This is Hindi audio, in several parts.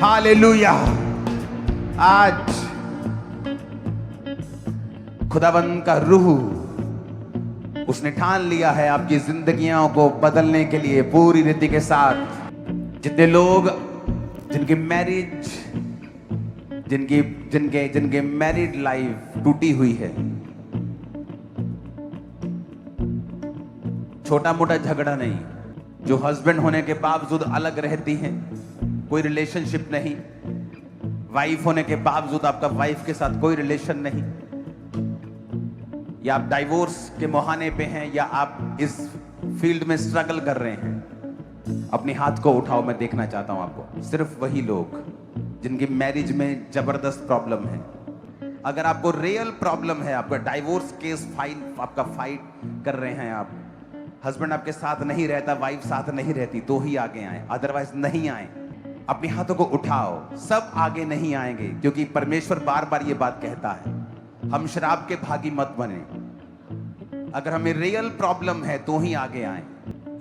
हालेलुया। आज खुदावंद का रूह उसने ठान लिया है आपकी जिंदगियों को बदलने के लिए पूरी रीति के साथ। जितने लोग जिनकी मैरिज जिनके मैरिड लाइफ टूटी हुई है, छोटा मोटा झगड़ा नहीं, जो हस्बैंड होने के बावजूद अलग रहती हैं, कोई रिलेशनशिप नहीं, वाइफ होने के बावजूद आपका वाइफ के साथ कोई रिलेशन नहीं, या आप डाइवोर्स के मुहाने पे हैं, या आप इस फील्ड में स्ट्रगल कर रहे हैं, अपने हाथ को उठाओ। मैं देखना चाहता हूं आपको। सिर्फ वही लोग जिनकी मैरिज में जबरदस्त प्रॉब्लम है। अगर आपको रियल प्रॉब्लम है, आपका डाइवोर्स केस आपका फाइट कर रहे हैं, आप हस्बैंड आपके साथ नहीं रहता, वाइफ साथ नहीं रहती, तो ही आगे आए, अदरवाइज नहीं आए। अपने हाथों को उठाओ। सब आगे नहीं आएंगे, क्योंकि परमेश्वर बार बार ये बात कहता है, हम शराब के भागी मत बने। अगर हमें रियल प्रॉब्लम है तो ही आगे आए।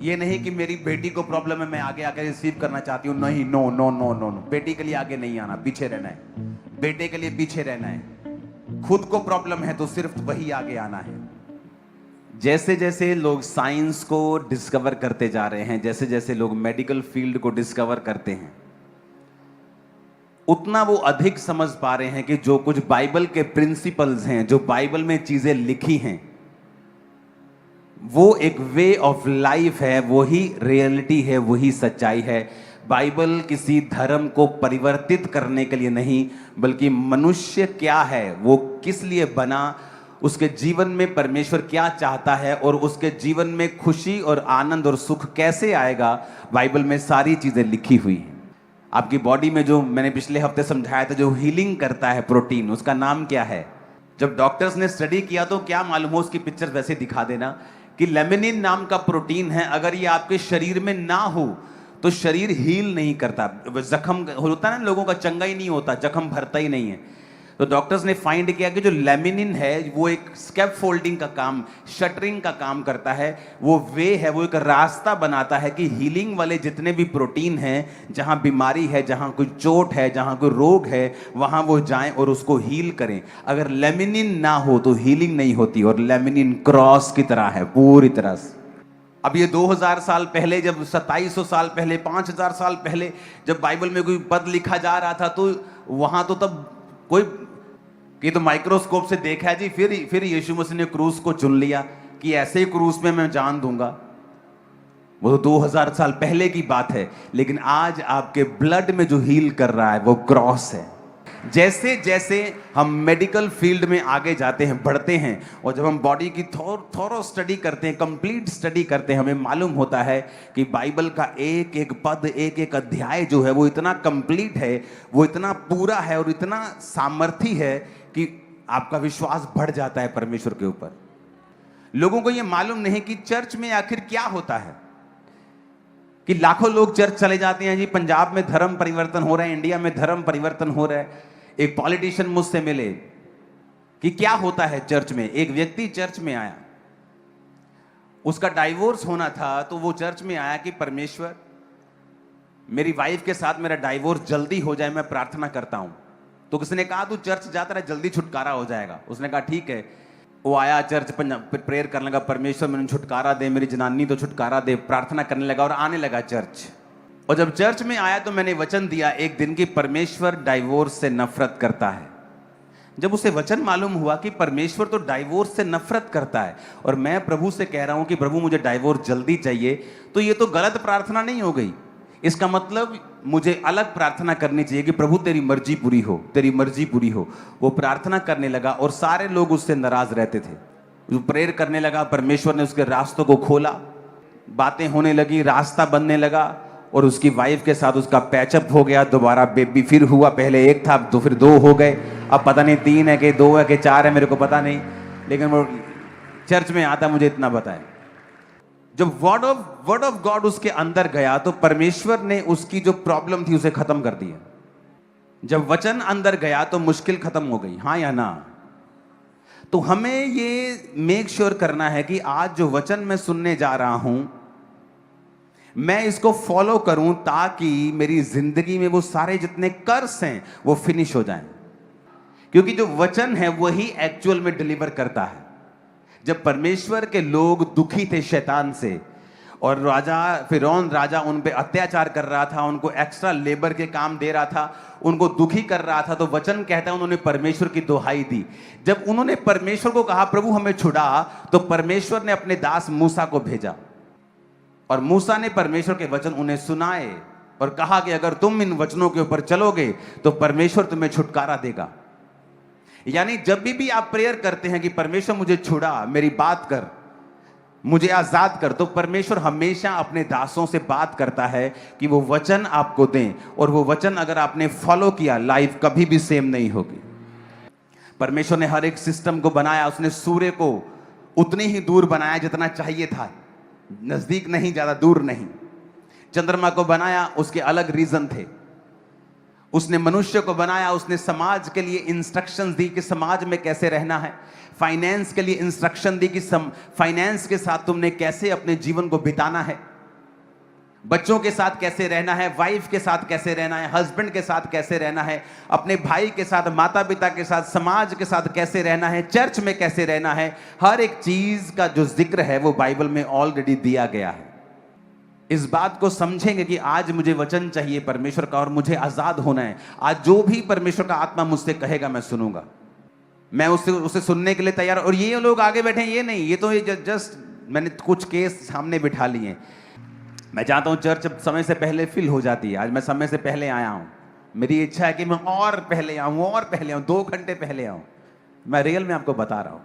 ये नहीं कि मेरी बेटी को प्रॉब्लम है, मैं आगे आकर रिसीव करना चाहती हूँ। नहीं, no no no no no. बेटी के लिए आगे नहीं आना, पीछे रहना है। बेटे के लिए पीछे रहना है। खुद को प्रॉब्लम है तो सिर्फ वही आगे आना है। जैसे जैसे लोग साइंस को डिस्कवर करते जा रहे हैं, जैसे जैसे लोग मेडिकल फील्ड को डिस्कवर करते हैं, उतना वो अधिक समझ पा रहे हैं कि जो कुछ बाइबल के प्रिंसिपल्स हैं, जो बाइबल में चीजें लिखी हैं, वो एक वे ऑफ लाइफ है, वही रियलिटी है, वही सच्चाई है। बाइबल किसी धर्म को परिवर्तित करने के लिए नहीं, बल्कि मनुष्य क्या है, वो किस लिए बना, उसके जीवन में परमेश्वर क्या चाहता है, और उसके जीवन में खुशी और आनंद और सुख कैसे आएगा, बाइबल में सारी चीजें लिखी हुई हैं। आपकी बॉडी में जो मैंने पिछले हफ्ते समझाया था, जो हीलिंग करता है प्रोटीन, उसका नाम क्या है? जब डॉक्टर्स ने स्टडी किया तो क्या मालूम हो, उसकी पिक्चर वैसे दिखा देना, कि लेमिनिन नाम का प्रोटीन है। अगर ये आपके शरीर में ना हो तो शरीर हील नहीं करता। जख्म होता है ना लोगों का, चंगा ही नहीं होता, जख्म भरता ही नहीं है। तो डॉक्टर्स ने फाइंड किया कि जो लेमिनिन है वो एक स्कैप फोल्डिंग का काम, शटरिंग का काम करता है। वो वे है, वो एक रास्ता बनाता है कि हीलिंग वाले जितने भी प्रोटीन हैं, जहां बीमारी है, जहां कोई चोट है, जहां कोई रोग है, वहां वो जाएं और उसको हील करें। अगर लेमिनिन ना हो तो हीलिंग नहीं होती, और लेमिनिन क्रॉस की तरह है पूरी तरह से। अब ये 2000 साल पहले, जब 2700 साल पहले, 5000 साल पहले जब बाइबल में कोई पद लिखा जा रहा था, तो वहां तो तब कोई कि तो माइक्रोस्कोप से देखा है जी, फिर यीशु मसीह ने क्रूस को चुन लिया कि ऐसे ही क्रूस में मैं जान दूंगा। वो तो 2000 साल पहले की बात है। लेकिन आज आपके ब्लड में जो हील कर रहा है वो क्रॉस है। जैसे जैसे हम मेडिकल फील्ड में आगे जाते हैं, बढ़ते हैं, और जब हम बॉडी की थोरो स्टडी करते हैं, कंप्लीट स्टडी करते हैं, हमें मालूम होता है कि बाइबल का एक एक पद, एक एक अध्याय जो है वो इतना कंप्लीट है, वो इतना पूरा है और इतना सामर्थी है कि आपका विश्वास बढ़ जाता है परमेश्वर के ऊपर। लोगों को यह मालूम नहीं कि चर्च में आखिर क्या होता है, कि लाखों लोग चर्च चले जाते हैं जी, पंजाब में धर्म परिवर्तन हो रहा है, इंडिया में धर्म परिवर्तन हो रहा है। एक पॉलिटिशियन मुझसे मिले कि क्या होता है चर्च में। एक व्यक्ति चर्च में आया, उसका डाइवोर्स होना था, तो वो चर्च में आया कि परमेश्वर, मेरी वाइफ के साथ मेरा डाइवोर्स जल्दी हो जाए, मैं प्रार्थना करता हूं। तो किसी ने कहा तू चर्च जाता रहा, जल्दी छुटकारा हो जाएगा। उसने कहा ठीक है। वो आया चर्च, प्रेयर करने लगा, परमेश्वर मैंने छुटकारा दे, मेरी जनानी तो छुटकारा दे, प्रार्थना करने लगा और आने लगा चर्च। और जब चर्च में आया तो मैंने वचन दिया एक दिन कि परमेश्वर डाइवोर्स से नफरत करता है। जब उसे वचन मालूम हुआ कि परमेश्वर तो डाइवोर्स से नफरत करता है और मैं प्रभु से कह रहा हूं कि प्रभु मुझे डाइवोर्स जल्दी चाहिए, तो ये तो गलत प्रार्थना नहीं हो गई। इसका मतलब मुझे अलग प्रार्थना करनी चाहिए कि प्रभु तेरी मर्जी पूरी हो, तेरी मर्जी पूरी हो। वो प्रार्थना करने लगा और सारे लोग उससे नाराज रहते थे। वो प्रेयर करने लगा, परमेश्वर ने उसके रास्तों को खोला, बातें होने लगी, रास्ता बनने लगा, और उसकी वाइफ के साथ उसका पैचअप हो गया। दोबारा बेबी फिर हुआ, पहले एक था तो फिर 2 हो गए, अब पता नहीं 3 है कि 2 है कि 4 है, मेरे को पता नहीं। लेकिन वो चर्च में आता, मुझे इतना बताया, जब वर्ड ऑफ गॉड उसके अंदर गया तो परमेश्वर ने उसकी जो प्रॉब्लम थी उसे खत्म कर दिया। जब वचन अंदर गया तो मुश्किल खत्म हो गई। हाँ या ना? तो हमें ये मेक श्योर करना है कि आज जो वचन मैं सुनने जा रहा हूं, मैं इसको फॉलो करूं ताकि मेरी जिंदगी में वो सारे जितने कर्स हैं वो फिनिश हो जाएं। क्योंकि जो वचन है वही एक्चुअल में डिलीवर करता है। जब परमेश्वर के लोग दुखी थे शैतान से, और राजा फिरौन राजा उन पे अत्याचार कर रहा था, उनको एक्स्ट्रा लेबर के काम दे रहा था, उनको दुखी कर रहा था, तो वचन कहता है उन्होंने परमेश्वर की दुहाई दी। जब उन्होंने परमेश्वर को कहा प्रभु हमें छुड़ा, तो परमेश्वर ने अपने दास मूसा को भेजा, और मूसा ने परमेश्वर के वचन उन्हें सुनाए और कहा कि अगर तुम इन वचनों के ऊपर चलोगे तो परमेश्वर तुम्हें छुटकारा देगा। यानी जब भी आप प्रेयर करते हैं कि परमेश्वर मुझे छुड़ा, मेरी बात कर, मुझे आजाद कर, तो परमेश्वर हमेशा अपने दासों से बात करता है कि वो वचन आपको दें, और वो वचन अगर आपने फॉलो किया, लाइफ कभी भी सेम नहीं होगी। परमेश्वर ने हर एक सिस्टम को बनाया, उसने सूर्य को उतनी ही दूर बनाया जितना चाहिए था, नजदीक नहीं, ज्यादा दूर नहीं। चंद्रमा को बनाया, उसके अलग रीजन थे। उसने मनुष्य को बनाया, उसने समाज के लिए इंस्ट्रक्शंस दी कि समाज में कैसे रहना है। फाइनेंस के लिए इंस्ट्रक्शन दी कि फाइनेंस के साथ तुमने कैसे अपने जीवन को बिताना है, बच्चों के साथ कैसे रहना है, वाइफ के साथ कैसे रहना है, हस्बैंड के साथ कैसे रहना है, अपने भाई के साथ, माता पिता के साथ, समाज के साथ कैसे रहना है, चर्च में कैसे रहना है। हर एक चीज का जो जिक्र है वो बाइबल में ऑलरेडी दिया गया है। इस बात को समझेंगे कि आज मुझे वचन चाहिए परमेश्वर का और मुझे आजाद होना है। आज जो भी परमेश्वर का आत्मा मुझसे कहेगा मैं सुनूंगा, मैं उसे सुनने के लिए तैयार। और ये लोग आगे बैठे हैं, ये नहीं, ये तो जस्ट मैंने कुछ केस सामने बिठा लिए। मैं चाहता हूं चर्च समय से पहले फिल हो जाती है। आज मैं समय से पहले आया हूं, मेरी इच्छा है कि मैं और पहले आऊं, और पहले आऊं, 2 घंटे पहले आऊं। मैं रियल में आपको बता रहा हूं,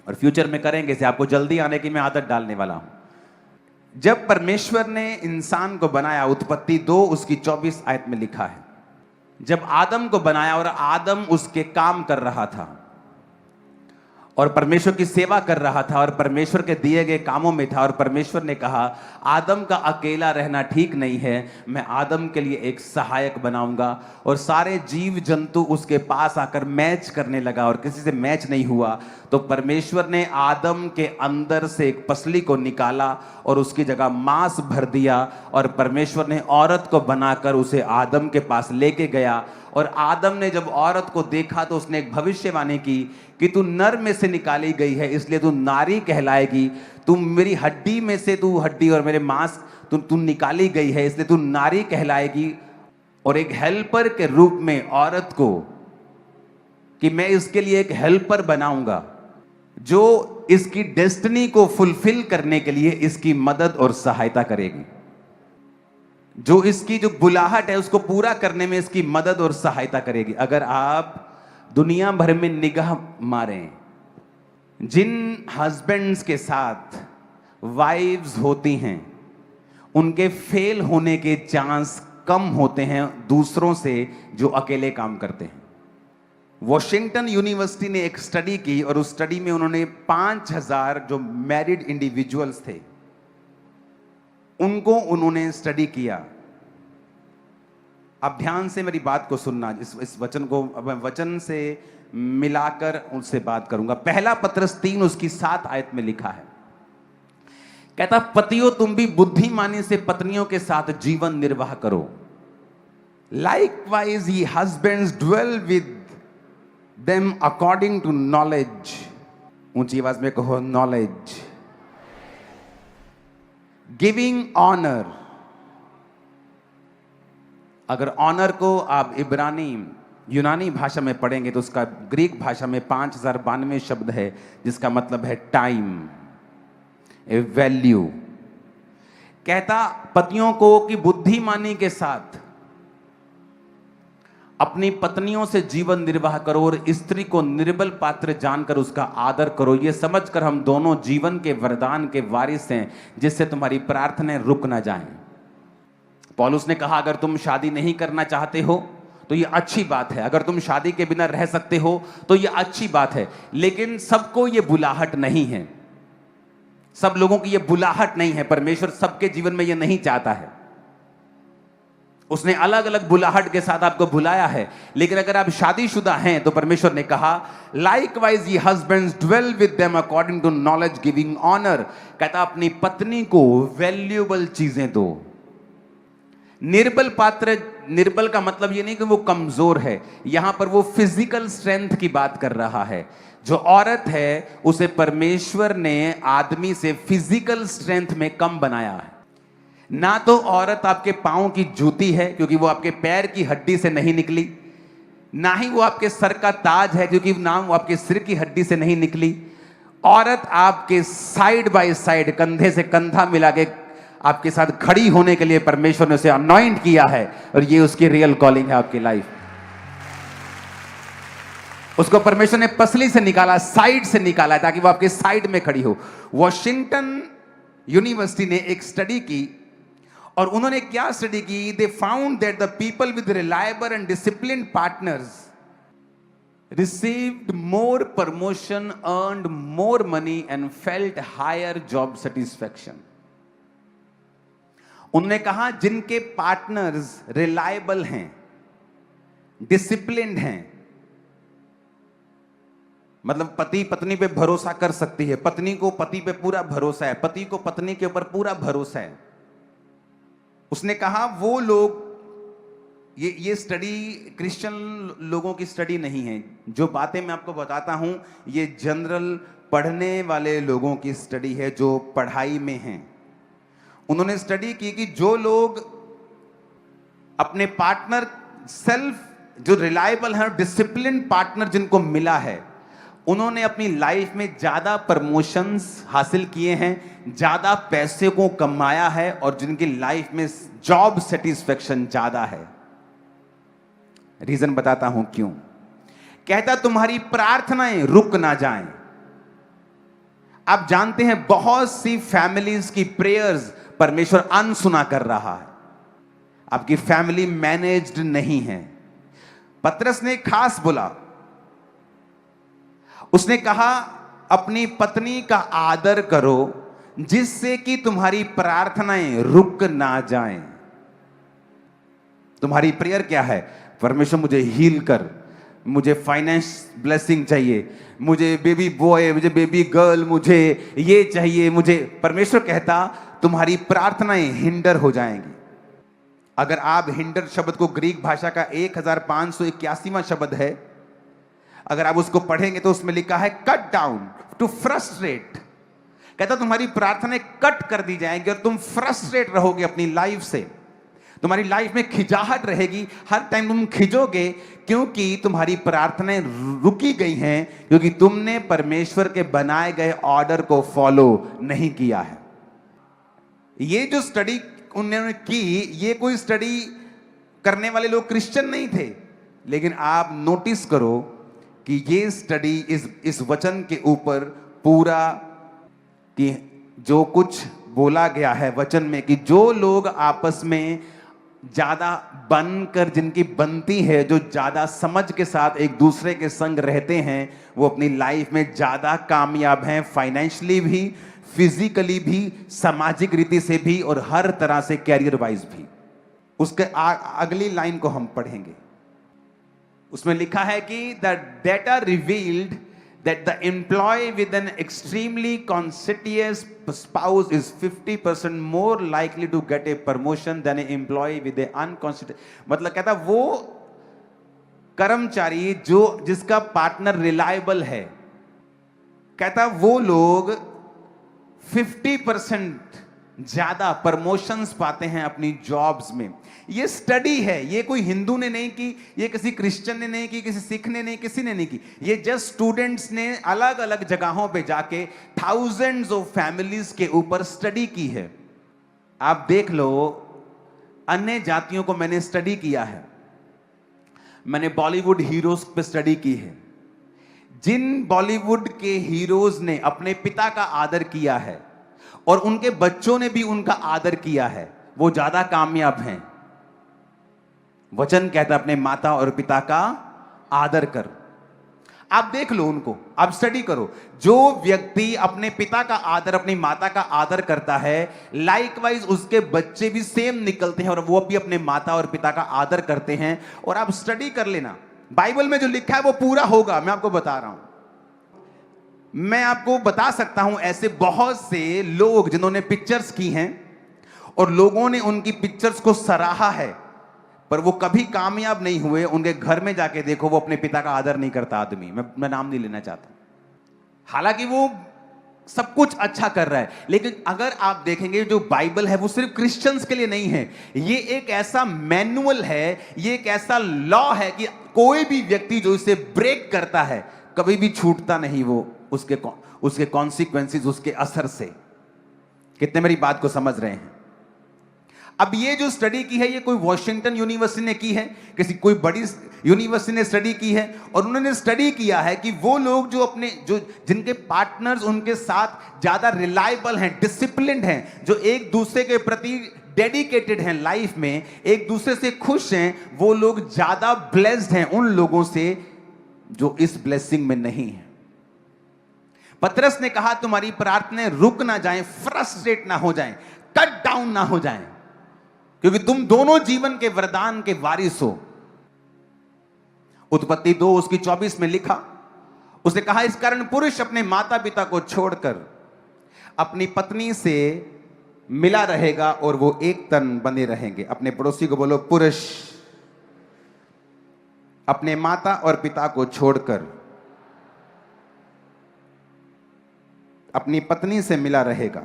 और फ्यूचर में करेंगे इसे, आपको जल्दी आने की मैं आदत डालने वाला हूं। जब परमेश्वर ने इंसान को बनाया, उत्पत्ति 2 उसकी 24 आयत में लिखा है, जब आदम को बनाया और आदम उसके काम कर रहा था और परमेश्वर की सेवा कर रहा था और परमेश्वर के दिए गए कामों में था, और परमेश्वर ने कहा आदम का अकेला रहना ठीक नहीं है, मैं आदम के लिए एक सहायक बनाऊंगा। और सारे जीव जंतु उसके पास आकर मैच करने लगा और किसी से मैच नहीं हुआ। तो परमेश्वर ने आदम के अंदर से एक पसली को निकाला और उसकी जगह मांस भर दिया, और परमेश्वर ने औरत को बनाकर उसे आदम के पास लेके गया। और आदम ने जब औरत को देखा तो उसने एक भविष्यवाणी की कि तू नर में से निकाली गई है, इसलिए तू नारी कहलाएगी। तू मेरी हड्डी में से, तू हड्डी और मेरे मांस, तू निकाली गई है, इसलिए तू नारी कहलाएगी। और एक हेल्पर के रूप में औरत को, कि मैं इसके लिए एक हेल्पर बनाऊंगा जो इसकी डेस्टिनी को फुलफिल करने के लिए इसकी मदद और सहायता करेगी, जो इसकी जो बुलाहट है उसको पूरा करने में इसकी मदद और सहायता करेगी। अगर आप दुनिया भर में निगाह मारें, जिन हस्बैंड्स के साथ वाइव्स होती हैं उनके फेल होने के चांस कम होते हैं दूसरों से जो अकेले काम करते हैं। वॉशिंगटन यूनिवर्सिटी ने एक स्टडी की और उस स्टडी में उन्होंने 5000 जो मैरिड इंडिविजुअल्स थे उनको उन्होंने स्टडी किया। अब ध्यान से मेरी बात को सुनना, इस वचन को अब मैं वचन से मिलाकर उनसे बात करूंगा। पहला पत्रस 3 उसकी 7 आयत में लिखा है, कहता पतियों तुम भी बुद्धिमानी से पत्नियों के साथ जीवन निर्वाह करो। Likewise ye husbands dwell with them according to knowledge. ऊंची आवाज में कहो नॉलेज। Giving honour. अगर ऑनर को आप इब्रानी यूनानी भाषा में पढ़ेंगे तो उसका ग्रीक भाषा में 5092 शब्द है जिसका मतलब है टाइम, ए वैल्यू। कहता पतियों को कि बुद्धिमानी के साथ अपनी पत्नियों से जीवन निर्वाह करो और स्त्री को निर्बल पात्र जानकर उसका आदर करो, ये समझकर हम दोनों जीवन के वरदान के वारिस हैं जिससे तुम्हारी प्रार्थनाएं रुक ना जाएं। पौलुस ने कहा अगर तुम शादी नहीं करना चाहते हो तो ये अच्छी बात है, अगर तुम शादी के बिना रह सकते हो तो ये अच्छी बात है, लेकिन सबको ये बुलाहट नहीं है, सब लोगों की ये बुलाहट नहीं है। परमेश्वर सबके जीवन में ये नहीं चाहता है। उसने अलग अलग बुलाहट के साथ आपको बुलाया है। लेकिन अगर आप शादीशुदा हैं तो परमेश्वर ने कहा, likewise ye husbands dwell with them according to knowledge giving honour. कहता अपनी पत्नी को वैल्यूएबल चीजें दो। निर्बल पात्र, निर्बल का मतलब ये नहीं कि वो कमजोर है, यहां पर वो फिजिकल स्ट्रेंथ की बात कर रहा है। जो औरत है उसे परमेश्वर ने आदमी से फिजिकल स्ट्रेंथ में कम बनाया है। ना तो औरत आपके पांव की जूती है क्योंकि वो आपके पैर की हड्डी से नहीं निकली, ना ही वो आपके सर का ताज है क्योंकि ना वो आपके सिर की हड्डी से नहीं निकली। औरत आपके साइड बाय साइड, कंधे से कंधा मिला के आपके साथ खड़ी होने के लिए परमेश्वर ने उसे अनॉइंट किया है, और ये उसकी रियल कॉलिंग है आपकी लाइफ। उसको परमेश्वर ने पसली से निकाला, साइड से निकाला है ताकि वो आपके साइड में खड़ी हो। वॉशिंगटन यूनिवर्सिटी ने एक स्टडी की, और उन्होंने क्या स्टडी की? They found that the people with reliable and disciplined partners received more promotion, earned more money and felt higher job satisfaction. उन्होंने कहा जिनके पार्टनर्स रिलायबल हैं, डिसिप्लिन्ड हैं, मतलब पति पत्नी पे भरोसा कर सकती है, पत्नी को पति पे पूरा भरोसा है, पति को पत्नी के ऊपर पूरा भरोसा है। उसने कहा वो लोग, ये स्टडी क्रिश्चियन लोगों की स्टडी नहीं है, जो बातें मैं आपको बताता हूं ये जनरल पढ़ने वाले लोगों की स्टडी है जो पढ़ाई में हैं। उन्होंने स्टडी की कि जो लोग अपने पार्टनर सेल्फ जो रिलायबल है, डिसिप्लिन पार्टनर जिनको मिला है, उन्होंने अपनी लाइफ में ज्यादा प्रमोशंस हासिल किए हैं, ज्यादा पैसे को कमाया है, और जिनकी लाइफ में जॉब सेटिस्फेक्शन ज्यादा है। रीजन बताता हूं क्यों। कहता तुम्हारी प्रार्थनाएं रुक ना जाएं। आप जानते हैं बहुत सी फैमिलीज की प्रेयर्स परमेश्वर अनसुना कर रहा है। आपकी फैमिली मैनेज्ड नहीं है। पतरस ने खास बोला, उसने कहा अपनी पत्नी का आदर करो जिससे कि तुम्हारी प्रार्थनाएं रुक ना जाएं। तुम्हारी प्रेयर क्या है? परमेश्वर मुझे हील कर, मुझे फाइनेंस ब्लेसिंग चाहिए, मुझे बेबी बॉय, मुझे बेबी गर्ल, मुझे ये चाहिए, मुझे। परमेश्वर कहता तुम्हारी प्रार्थनाएं हिंडर हो जाएंगी। अगर आप हिंडर शब्द को, ग्रीक भाषा का 1581वां शब्द है, अगर आप उसको पढ़ेंगे तो उसमें लिखा है कट डाउन, टू फ्रस्ट्रेट। कहता तुम्हारी प्रार्थनाएं कट कर दी जाएंगी और तुम फ्रस्ट्रेट रहोगे अपनी लाइफ से। तुम्हारी लाइफ में खिजाहट रहेगी, हर टाइम तुम खिजोगे क्योंकि तुम्हारी प्रार्थनाएं रुकी गई हैं, क्योंकि तुमने परमेश्वर के बनाए गए ऑर्डर को फॉलो नहीं किया है। ये जो स्टडी उन्होंने की, ये कोई स्टडी करने वाले लोग क्रिश्चियन नहीं थे, लेकिन आप नोटिस करो कि ये स्टडी इस वचन के ऊपर पूरा, कि जो कुछ बोला गया है वचन में, कि जो लोग आपस में ज्यादा बनकर, जिनकी बनती है, जो ज्यादा समझ के साथ एक दूसरे के संग रहते हैं, वो अपनी लाइफ में ज्यादा कामयाब हैं, फाइनेंशियली भी, फिजिकली भी, सामाजिक रीति से भी, और हर तरह से कैरियर वाइज भी। उसके अगली लाइन को हम पढ़ेंगे। उसमें लिखा है कि the data revealed that the employee with an extremely conscientious spouse is 50% more likely to get a promotion than an employee with an unconscientious। मतलब कहता वो कर्मचारी जिसका पार्टनर रिलायबल है, कहता वो लोग 50% ज्यादा प्रमोशंस पाते हैं अपनी जॉब्स में। ये स्टडी है, ये कोई हिंदू ने नहीं की, ये किसी क्रिश्चियन ने नहीं की, किसी सिख ने नहीं, किसी ने नहीं की। ये जस्ट स्टूडेंट्स ने अलग अलग जगहों पे जाके थाउजेंड्स ऑफ फैमिलीज के ऊपर स्टडी की है। आप देख लो, अन्य जातियों को मैंने स्टडी किया है, मैंने बॉलीवुड हीरोज पे स्टडी की है। जिन बॉलीवुड के हीरोज ने अपने पिता का आदर किया है और उनके बच्चों ने भी उनका आदर किया है, वो ज्यादा कामयाब हैं। वचन कहता अपने माता और पिता का आदर कर। आप देख लो उनको, आप स्टडी करो। जो व्यक्ति अपने पिता का आदर, अपनी माता का आदर करता है, लाइकवाइज उसके बच्चे भी सेम निकलते हैं और वो भी अपने माता और पिता का आदर करते हैं। और आप स्टडी कर लेना, बाइबल में जो लिखा है वो पूरा होगा। मैं आपको बता रहा हूं, मैं आपको बता सकता हूं ऐसे बहुत से लोग जिन्होंने पिक्चर्स की हैं और लोगों ने उनकी पिक्चर्स को सराहा है, पर वो कभी कामयाब नहीं हुए। उनके घर में जाके देखो, वो अपने पिता का आदर नहीं करता आदमी। मैं नाम नहीं लेना चाहता, हालांकि वो सब कुछ अच्छा कर रहा है। लेकिन अगर आप देखेंगे, जो बाइबल है वो सिर्फ क्रिश्चियंस के लिए नहीं है। ये एक ऐसा मैनुअल है, ये एक ऐसा लॉ है कि कोई भी व्यक्ति जो इसे ब्रेक करता है कभी भी छूटता नहीं वो उसके कॉन्सिक्वेंसेस, उसके असर से। कितने मेरी बात को समझ रहे हैं? अब ये जो स्टडी की है, ये कोई वॉशिंगटन यूनिवर्सिटी ने की है, कोई बड़ी यूनिवर्सिटी ने स्टडी की है। और उन्होंने स्टडी किया है कि वो लोग जो जिनके पार्टनर्स उनके साथ ज्यादा रिलायबल हैं, डिसिप्लिन्ड हैं, जो एक दूसरे के प्रति डेडिकेटेड हैं, लाइफ में एक दूसरे से खुश हैं, वो लोग ज्यादा ब्लेस्ड हैं उन लोगों से जो इस ब्लेसिंग में नहीं है। पतरस ने कहा, तुम्हारी प्रार्थनाएं रुक ना जाएं, फ्रस्ट्रेट ना हो जाएं, कट डाउन ना हो जाएं, क्योंकि तुम दोनों जीवन के वरदान के वारिस हो। उत्पत्ति 2 उसकी 24 में लिखा, उसने कहा, इस कारण पुरुष अपने माता पिता को छोड़कर अपनी पत्नी से मिला रहेगा और वो एक तन बने रहेंगे। अपने पड़ोसी को बोलो, पुरुष अपने माता और पिता को छोड़कर अपनी पत्नी से मिला रहेगा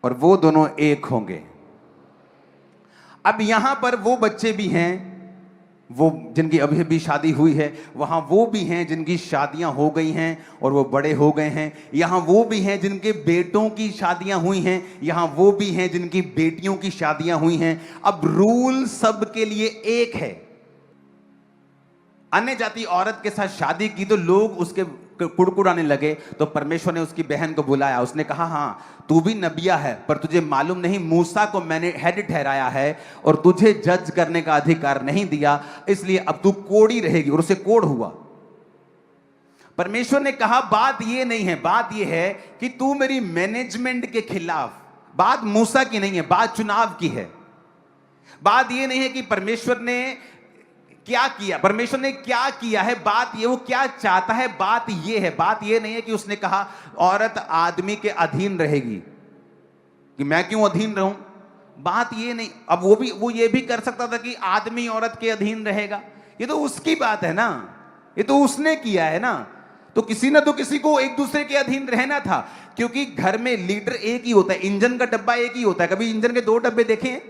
और वो दोनों एक होंगे। अब यहां पर वो बच्चे भी हैं, वो जिनकी अभी अभी शादी हुई है, वहां वो भी हैं जिनकी शादियां हो गई हैं और वो बड़े हो गए हैं। यहां वो भी हैं जिनके बेटों की शादियां हुई हैं, यहां वो भी हैं जिनकी बेटियों की शादियां हुई हैं। अब रूल सबके लिए एक है। अन्य जाति औरत के साथ शादी की तो लोग उसके कुड़कुड़ाने लगे, तो परमेश्वर ने उसकी बहन को बुलाया। उसने कहा, हाँ तू भी नबिया है, पर तुझे मालूम नहीं मूसा को मैंने हेड ठहराया है और तुझे जज करने का अधिकार नहीं दिया, इसलिए अब तू कोड़ी रहेगी। और उसे कोड़ हुआ। परमेश्वर ने कहा, बात ये नहीं है, बात ये है कि तू मेरी मैनेजमेंट के खिलाफ, बात मूसा की नहीं है, बात चुनाव की है। बात ये नहीं है कि परमेश्वर ने क्या किया, परमेश्वर ने क्या किया है, बात ये वो क्या चाहता है, बात ये है। बात ये नहीं है कि उसने कहा औरत आदमी के अधीन रहेगी, कि मैं क्यों अधीन रहूं, बात ये नहीं। अब वो ये भी कर सकता था कि आदमी औरत के अधीन रहेगा, ये तो उसकी बात है ना, ये तो उसने किया है ना। तो किसी ना तो किसी को एक दूसरे के अधीन रहना था, क्योंकि घर में लीडर एक ही होता है, इंजन का डब्बा एक ही होता है। कभी इंजन के 2 डब्बे देखे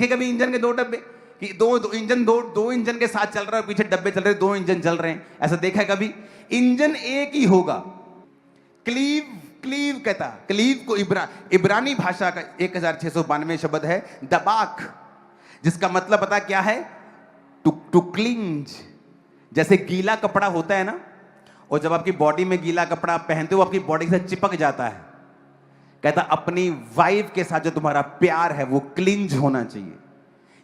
कभी इंजन के 2 डब्बे, कि दो इंजन के साथ चल रहा है, पीछे डब्बे चल रहे हैं, 2 इंजन चल रहे हैं, ऐसा देखा है कभी? इंजन एक ही होगा। क्लीव कहता, क्लीव को इब्रानी भाषा का 1692 शब्द है दबाक, जिसका मतलब पता क्या है? To cleanse. जैसे गीला कपड़ा होता है ना, और जब आपकी बॉडी में गीला कपड़ा पहनते हो, आपकी बॉडी से चिपक जाता है। कहता अपनी वाइफ के साथ जो तुम्हारा प्यार है वो क्लिंज होना चाहिए,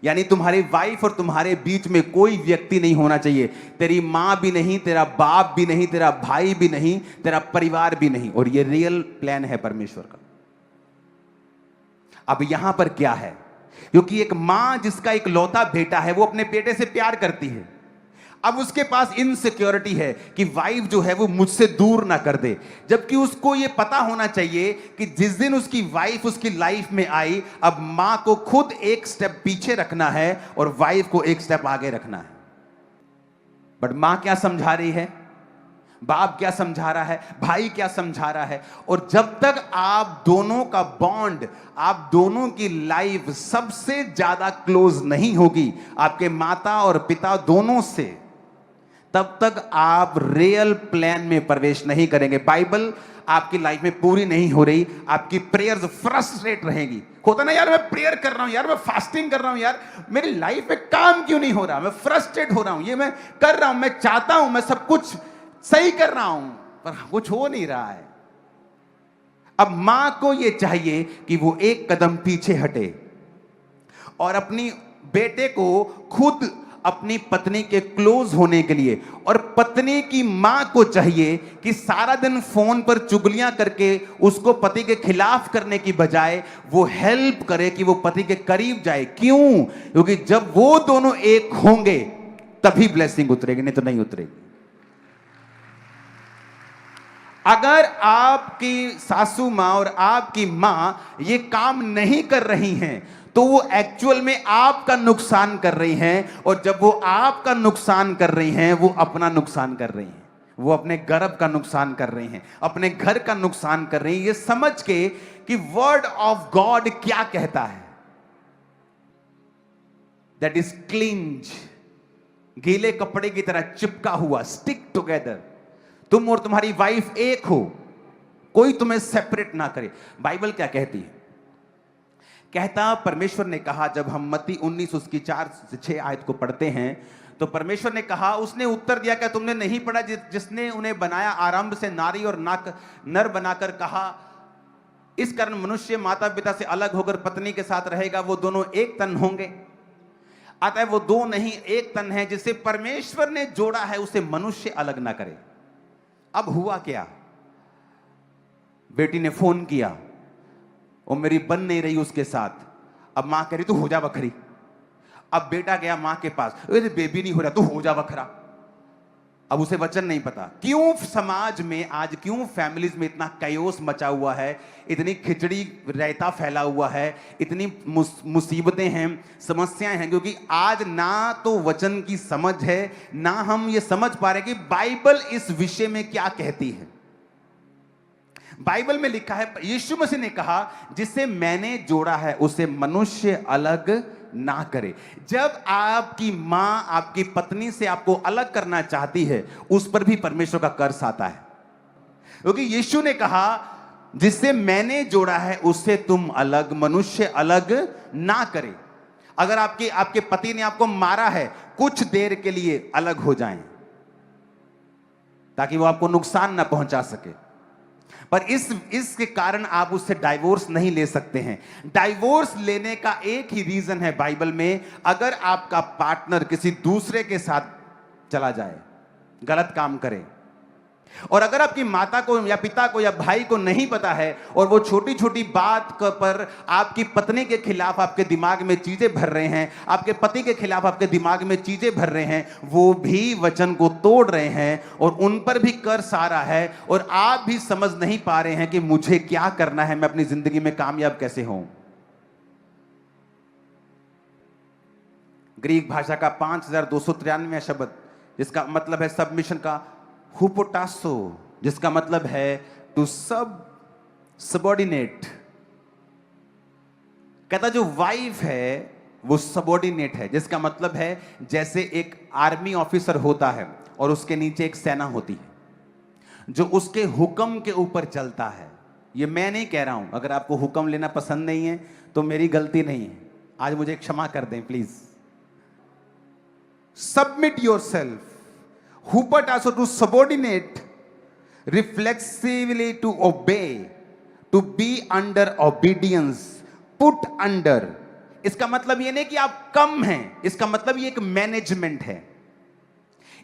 यानी तुम्हारी वाइफ और तुम्हारे बीच में कोई व्यक्ति नहीं होना चाहिए। तेरी मां भी नहीं, तेरा बाप भी नहीं, तेरा भाई भी नहीं, तेरा परिवार भी नहीं। और ये रियल प्लान है परमेश्वर का। अब यहां पर क्या है? क्योंकि एक मां जिसका एक लौता बेटा है, वो अपने बेटे से प्यार करती है। अब उसके पास इनसिक्योरिटी है कि वाइफ जो है वो मुझसे दूर ना कर दे, जबकि उसको ये पता होना चाहिए कि जिस दिन उसकी वाइफ उसकी लाइफ में आई, अब मां को खुद एक स्टेप पीछे रखना है और वाइफ को एक स्टेप आगे रखना है। बट मां क्या समझा रही है, बाप क्या समझा रहा है, भाई क्या समझा रहा है? और जब तक आप दोनों का बॉन्ड, आप दोनों की लाइफ सबसे ज्यादा क्लोज नहीं होगी आपके माता और पिता दोनों से, तब तक आप रियल प्लान में प्रवेश नहीं करेंगे। बाइबल आपकी लाइफ में पूरी नहीं हो रही, आपकी प्रेयर्स फ्रस्ट्रेट रहेगी। होता ना, यार मैं प्रेयर कर रहा हूं, यार मैं फास्टिंग कर रहा हूं, यार मेरी लाइफ में काम क्यों नहीं हो रहा, मैं फ्रस्ट्रेट हो रहा हूं, ये मैं कर रहा हूं, मैं चाहता हूं, मैं सब कुछ सही कर रहा हूं, पर कुछ हो नहीं रहा है। अब मां को यह चाहिए कि वो एक कदम पीछे हटे और अपनी बेटे को खुद अपनी पत्नी के क्लोज होने के लिए, और पत्नी की मां को चाहिए कि सारा दिन फोन पर चुगलियां करके उसको पति के खिलाफ करने की बजाय वो हेल्प करे कि वो पति के करीब जाए। क्यों? क्योंकि जब वो दोनों एक होंगे तभी ब्लेसिंग उतरेगी, नहीं तो नहीं उतरेगी। अगर आपकी सासू मां और आपकी मां ये काम नहीं कर रही हैं तो वो एक्चुअल में आपका नुकसान कर रही हैं, और जब वो आपका नुकसान कर रही हैं वो अपना नुकसान कर रही हैं, वो अपने गर्भ का नुकसान कर रही हैं, अपने घर का नुकसान कर रही हैं। ये समझ के कि वर्ड ऑफ गॉड क्या कहता है, दैट इज क्लिंज, गीले कपड़े की तरह चिपका हुआ, स्टिक टुगेदर। तुम और तुम्हारी वाइफ एक हो, कोई तुम्हें सेपरेट ना करे। बाइबल क्या कहती है? कहता परमेश्वर ने कहा, जब हम मत्ती 19 उसकी 4 से 6 आयत को पढ़ते हैं तो परमेश्वर ने कहा, उसने उत्तर दिया, क्या तुमने नहीं पढ़ा जिसने उन्हें बनाया आरंभ से नारी और नर बनाकर कहा, इस कारण मनुष्य माता पिता से अलग होकर पत्नी के साथ रहेगा, वो दोनों एक तन होंगे। अतः वो दो नहीं एक तन है, जिसे परमेश्वर ने जोड़ा है उसे मनुष्य अलग ना करे। अब हुआ क्या? बेटी ने फोन किया, वो मेरी बन नहीं रही उसके साथ। अब मां कह रही तू हो जा बखरी। अब बेटा गया मां के पास, अरे बेबी नहीं हो रहा, तू हो जा बखरा। अब उसे वचन नहीं पता। क्यों समाज में आज, क्यों फैमिलीज में इतना कयोस मचा हुआ है, इतनी खिचड़ी रायता फैला हुआ है, इतनी मुसीबतें हैं, समस्याएं हैं? क्योंकि आज ना तो वचन की समझ है, ना हम ये समझ पा रहे कि बाइबल इस विषय में क्या कहती है। बाइबल में लिखा है, यीशु मसीह ने कहा, जिसे मैंने जोड़ा है उसे मनुष्य अलग ना करे। जब आपकी मां आपकी पत्नी से आपको अलग करना चाहती है, उस पर भी परमेश्वर का कर्स आता है, क्योंकि यीशु ने कहा, जिससे मैंने जोड़ा है उसे तुम अलग, मनुष्य अलग ना करे। अगर आपके पति ने आपको मारा है, कुछ देर के लिए अलग हो जाएं, ताकि वो आपको नुकसान ना पहुंचा सके। पर इसके कारण आप उससे डाइवोर्स नहीं ले सकते हैं। डाइवोर्स लेने का एक ही रीजन है बाइबल में, अगर आपका पार्टनर किसी दूसरे के साथ चला जाए, गलत काम करे। और अगर आपकी माता को या पिता को या भाई को नहीं पता है, और वो छोटी छोटी बात पर आपकी पत्नी के खिलाफ आपके दिमाग में चीजें भर रहे हैं, आपके पति के खिलाफ आपके दिमाग में चीजें भर रहे हैं, वो भी वचन को तोड़ रहे हैं और उन पर भी कर्स आ रहा है, और आप भी समझ नहीं पा रहे हैं कि मुझे क्या करना है, मैं अपनी जिंदगी में कामयाब कैसे हूं। ग्रीक भाषा का 5293 शब्द, जिसका मतलब है सबमिशन का, हुपोटासो, जिसका मतलब है टू सबऑर्डिनेट। कहता जो वाइफ है वो सबऑर्डिनेट है, जिसका मतलब है जैसे एक आर्मी ऑफिसर होता है और उसके नीचे एक सेना होती है जो उसके हुक्म के ऊपर चलता है। ये मैं नहीं कह रहा हूं, अगर आपको हुक्म लेना पसंद नहीं है तो मेरी गलती नहीं है, आज मुझे क्षमा कर दें please. Submit yourself, hupotasso to subordinate, reflexively to obey, to be under obedience, put under। इसका मतलब ये नहीं कि आप कम हैं, इसका मतलब ये एक मैनेजमेंट है।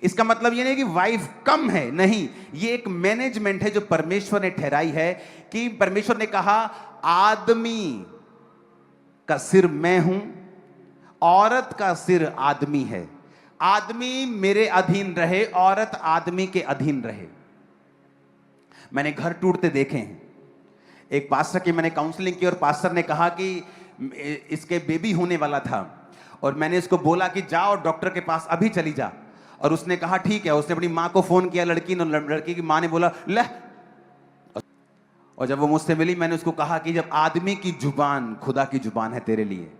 इसका मतलब ये नहीं कि वाइफ कम है, नहीं, ये एक मैनेजमेंट है जो परमेश्वर ने ठहराई है। कि परमेश्वर ने कहा, आदमी का सिर मैं हूं, औरत का सिर आदमी है। आदमी मेरे अधीन रहे, औरत आदमी के अधीन रहे। मैंने घर टूटते देखे हैं। एक पास्टर की मैंने काउंसलिंग की और पास्टर ने कहा कि इसके बेबी होने वाला था, और मैंने इसको बोला कि जाओ डॉक्टर के पास अभी चली जा, और उसने कहा ठीक है। उसने अपनी माँ को फोन किया, लड़की की माँ ने बोला ले, और जब वो मुझसे मिली मैंने उसको कहा कि जब आदमी की जुबान खुदा की जुबान है तेरे लिए,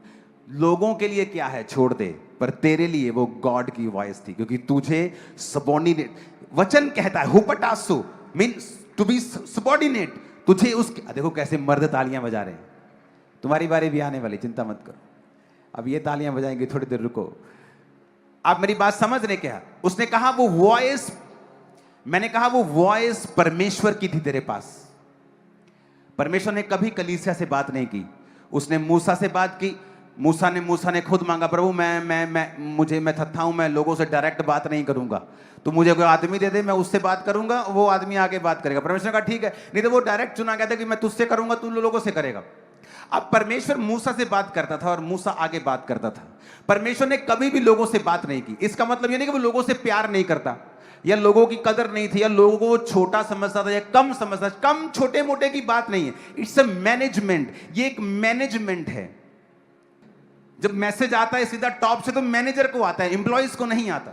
लोगों के लिए क्या है छोड़ दे, पर तेरे लिए वो गॉड की वॉइस थी, क्योंकि तुझे सबऑर्डिनेट, वचन कहता है हुपोटासो मींस टू बी सबऑर्डिनेट, तुझे उसके, देखो कैसे मर्द तालियां बजा रहे हैं, तुम्हारी बारी भी आने वाली, चिंता मत करो। अब ये तालियां बजाएंगे, थोड़ी देर रुको। आप मेरी बात समझ रहे क्या? उसने कहा वो वॉइस, मैंने कहा वो वॉइस परमेश्वर की थी तेरे पास। परमेश्वर ने कभी कलीसिया से बात नहीं की, उसने मूसा से बात की, मूसा ने खुद मांगा, प्रभु मैं थत्था हूं, मैं लोगों से डायरेक्ट बात नहीं करूंगा, तो मुझे कोई आदमी दे दे, मैं उससे बात करूंगा, वो आदमी आगे बात करेगा। परमेश्वर ने कहा ठीक है, नहीं तो वो डायरेक्ट चुना गया था कि मैं तुझसे करूंगा, तू लोगों से करेगा। अब परमेश्वर मूसा से बात करता था और मूसा आगे बात करता था। परमेश्वर ने कभी भी लोगों से बात नहीं की। इसका मतलब ये नहीं कि वो लोगों से प्यार नहीं करता या लोगों की कदर नहीं थी या लोगों को वो छोटा समझता था या कम समझता। कम छोटे मोटे की बात नहीं है, इट्स अ मैनेजमेंट। ये एक मैनेजमेंट है। जब मैसेज आता है सीधा टॉप से तो मैनेजर को आता है, एम्प्लॉइज को नहीं आता।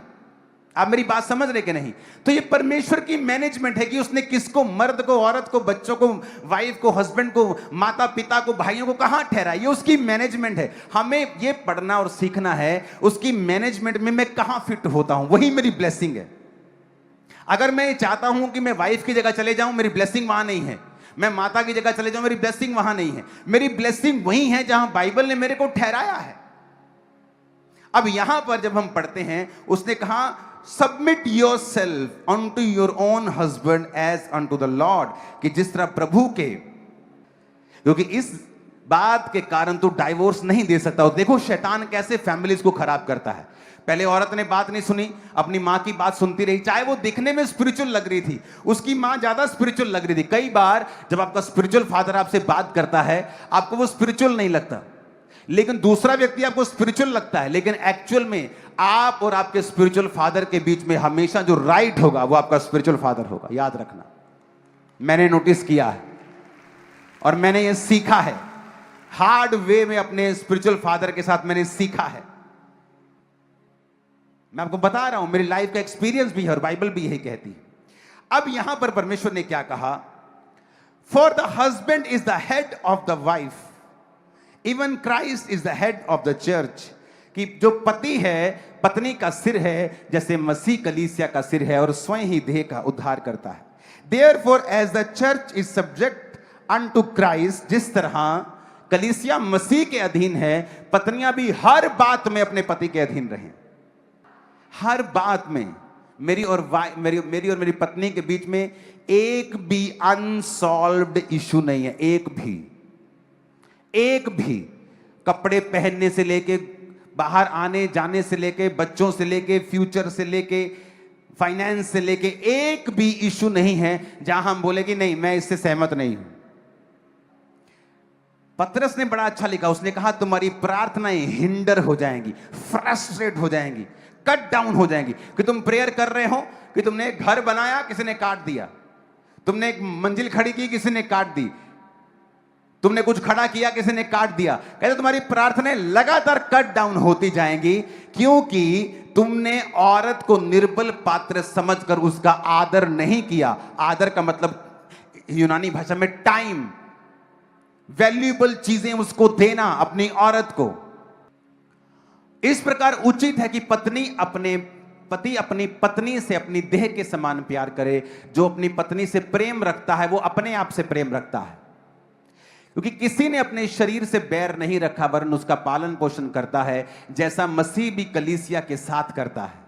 आप मेरी बात समझ रहे कि नहीं? तो ये परमेश्वर की मैनेजमेंट है कि उसने किसको, मर्द को, औरत को, बच्चों को, वाइफ को, हस्बैंड को, माता पिता को, भाइयों को कहां ठहरा, ये उसकी मैनेजमेंट है। हमें ये पढ़ना और सीखना है उसकी मैनेजमेंट में मैं कहां फिट होता हूं, वही मेरी ब्लेसिंग है। अगर मैं चाहता हूं कि मैं वाइफ की जगह चले जाऊं, मेरी ब्लेसिंग वहां नहीं है। मैं माता की जगह चले जाऊं, मेरी ब्लेसिंग वहां नहीं है। मेरी ब्लेसिंग वही है जहां बाइबल ने मेरे को ठहराया है। अब यहां पर जब हम पढ़ते हैं, उसने कहा submit yourself unto your own husband as unto the Lord, कि जिस तरह प्रभु के, क्योंकि इस बात के कारण तू डाइवोर्स नहीं दे सकता। और देखो शैतान कैसे फैमिलीज को खराब करता है। पहले औरत ने बात नहीं सुनी, अपनी मां की बात सुनती रही, चाहे वो दिखने में स्पिरिचुअल लग रही थी, उसकी मां ज्यादा स्पिरिचुअल लग रही थी। कई बार जब आपका स्पिरिचुअल फादर आपसे बात करता है, आपको वो स्पिरिचुअल नहीं लगता, लेकिन दूसरा व्यक्ति आपको स्पिरिचुअल लगता है। लेकिन एक्चुअल में आप और आपके स्पिरिचुअल फादर के बीच में हमेशा जो राइट होगा वो आपका स्पिरिचुअल फादर होगा। याद रखना, मैंने नोटिस किया है और मैंने ये सीखा है हार्ड वे में, अपने स्पिरिचुअल फादर के साथ मैंने सीखा है। मैं आपको बता रहा हूं, मेरी लाइफ का एक्सपीरियंस भी है और बाइबल भी यही कहती है। अब यहां पर परमेश्वर ने क्या कहा, for the husband is the head of the wife, even Christ is the head of the church, कि जो पति है पत्नी का सिर है, जैसे मसीह कलीसिया का सिर है और स्वयं ही देह का उद्धार करता है। Therefore as the church is subject unto Christ, जिस तरह कलीसिया मसीह के अधीन है, पत्नियां भी हर बात में अपने पति के अधीन रहें। हर बात में। मेरी और मेरी पत्नी के बीच में एक भी अनसॉल्व्ड इशू नहीं है, एक भी। कपड़े पहनने से लेके, बाहर आने जाने से लेके, बच्चों से लेके, फ्यूचर से लेके, फाइनेंस से लेके, एक भी इशू नहीं है जहां हम बोले कि नहीं मैं इससे सहमत नहीं हूं। पतरस ने बड़ा अच्छा लिखा, उसने कहा तुम्हारी प्रार्थनाएं हिंडर हो जाएंगी, फ्रस्ट्रेट हो जाएंगी, कट डाउन हो जाएंगी। कि तुम प्रेयर कर रहे हो कि तुमने एक घर बनाया, किसी ने काट दिया, तुमने एक मंजिल खड़ी की, किसी ने काट दी, तुमने कुछ खड़ा किया, किसी ने काट दिया। कहते तुम्हारी प्रार्थनाएं लगातार कट डाउन होती जाएंगी, क्योंकि तुमने औरत को निर्बल पात्र समझकर उसका आदर नहीं किया। आदर का मतलब यूनानी भाषा में टाइम, वैल्यूएबल चीजें उसको देना अपनी औरत को। इस प्रकार उचित है कि पति अपनी पत्नी से अपनी देह के समान प्यार करे। जो अपनी पत्नी से प्रेम रखता है वो अपने आप से प्रेम रखता है, क्योंकि किसी ने अपने शरीर से बैर नहीं रखा वरन उसका पालन पोषण करता है, जैसा मसीह भी कलीसिया के साथ करता है।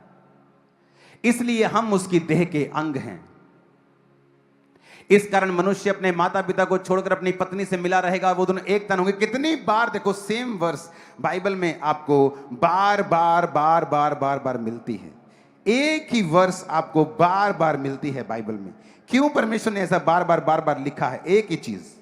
इसलिए हम उसकी देह के अंग हैं। इस कारण मनुष्य अपने माता पिता को छोड़कर अपनी पत्नी से मिला रहेगा, वो दोनों एक तन होंगे। कितनी बार देखो सेम वर्स बाइबल में आपको बार बार मिलती है। एक ही वर्स आपको बार बार मिलती है बाइबल में। क्यों परमेश्वर ने ऐसा बार बार लिखा है? एक ही चीज,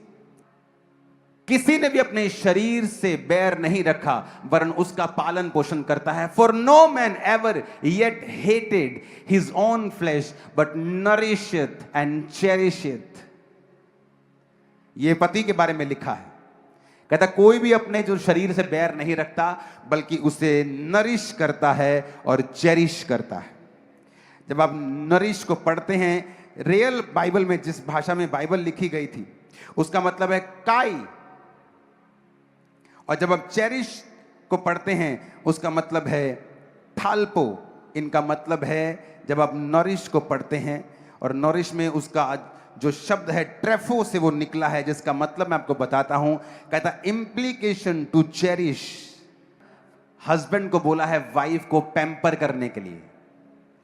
किसी ने भी अपने शरीर से बैर नहीं रखा वरन उसका पालन पोषण करता है। For no man ever yet hated his own flesh but nourisheth and cherisheth. यह पति के बारे में लिखा है। कहता कोई भी अपने जो शरीर से बैर नहीं रखता बल्कि उसे नरिश करता है और चेरिश करता है। जब आप नरिश को पढ़ते हैं रियल बाइबल में, जिस भाषा में बाइबल लिखी गई थी, उसका मतलब है काई। और जब आप चेरिश को पढ़ते हैं उसका मतलब है थाल्पो। इनका मतलब है, जब आप नॉरिश को पढ़ते हैं, और नॉरिश में उसका जो शब्द है ट्रेफो से वो निकला है, जिसका मतलब मैं आपको बताता हूं। कहता इम्प्लीकेशन टू चेरिश। हस्बैंड को बोला है वाइफ को पैम्पर करने के लिए।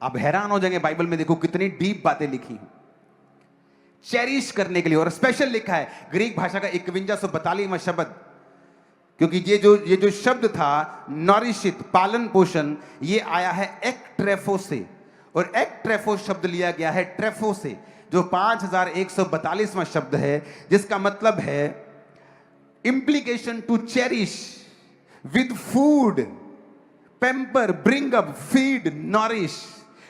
आप हैरान हो जाएंगे, बाइबल में देखो कितनी डीप बातें लिखी हैं। चेरिश करने के लिए, और स्पेशल लिखा है ग्रीक भाषा का 5142वां शब्द क्योंकि ये जो शब्द था नॉरिशित, पालन पोषण, ये आया है एक्ट्रेफो से, और एक्ट्रेफो शब्द लिया गया है ट्रेफो से, जो 5142वां शब्द है, जिसका मतलब है implication to cherish with food, pamper, bring up, feed, nourish.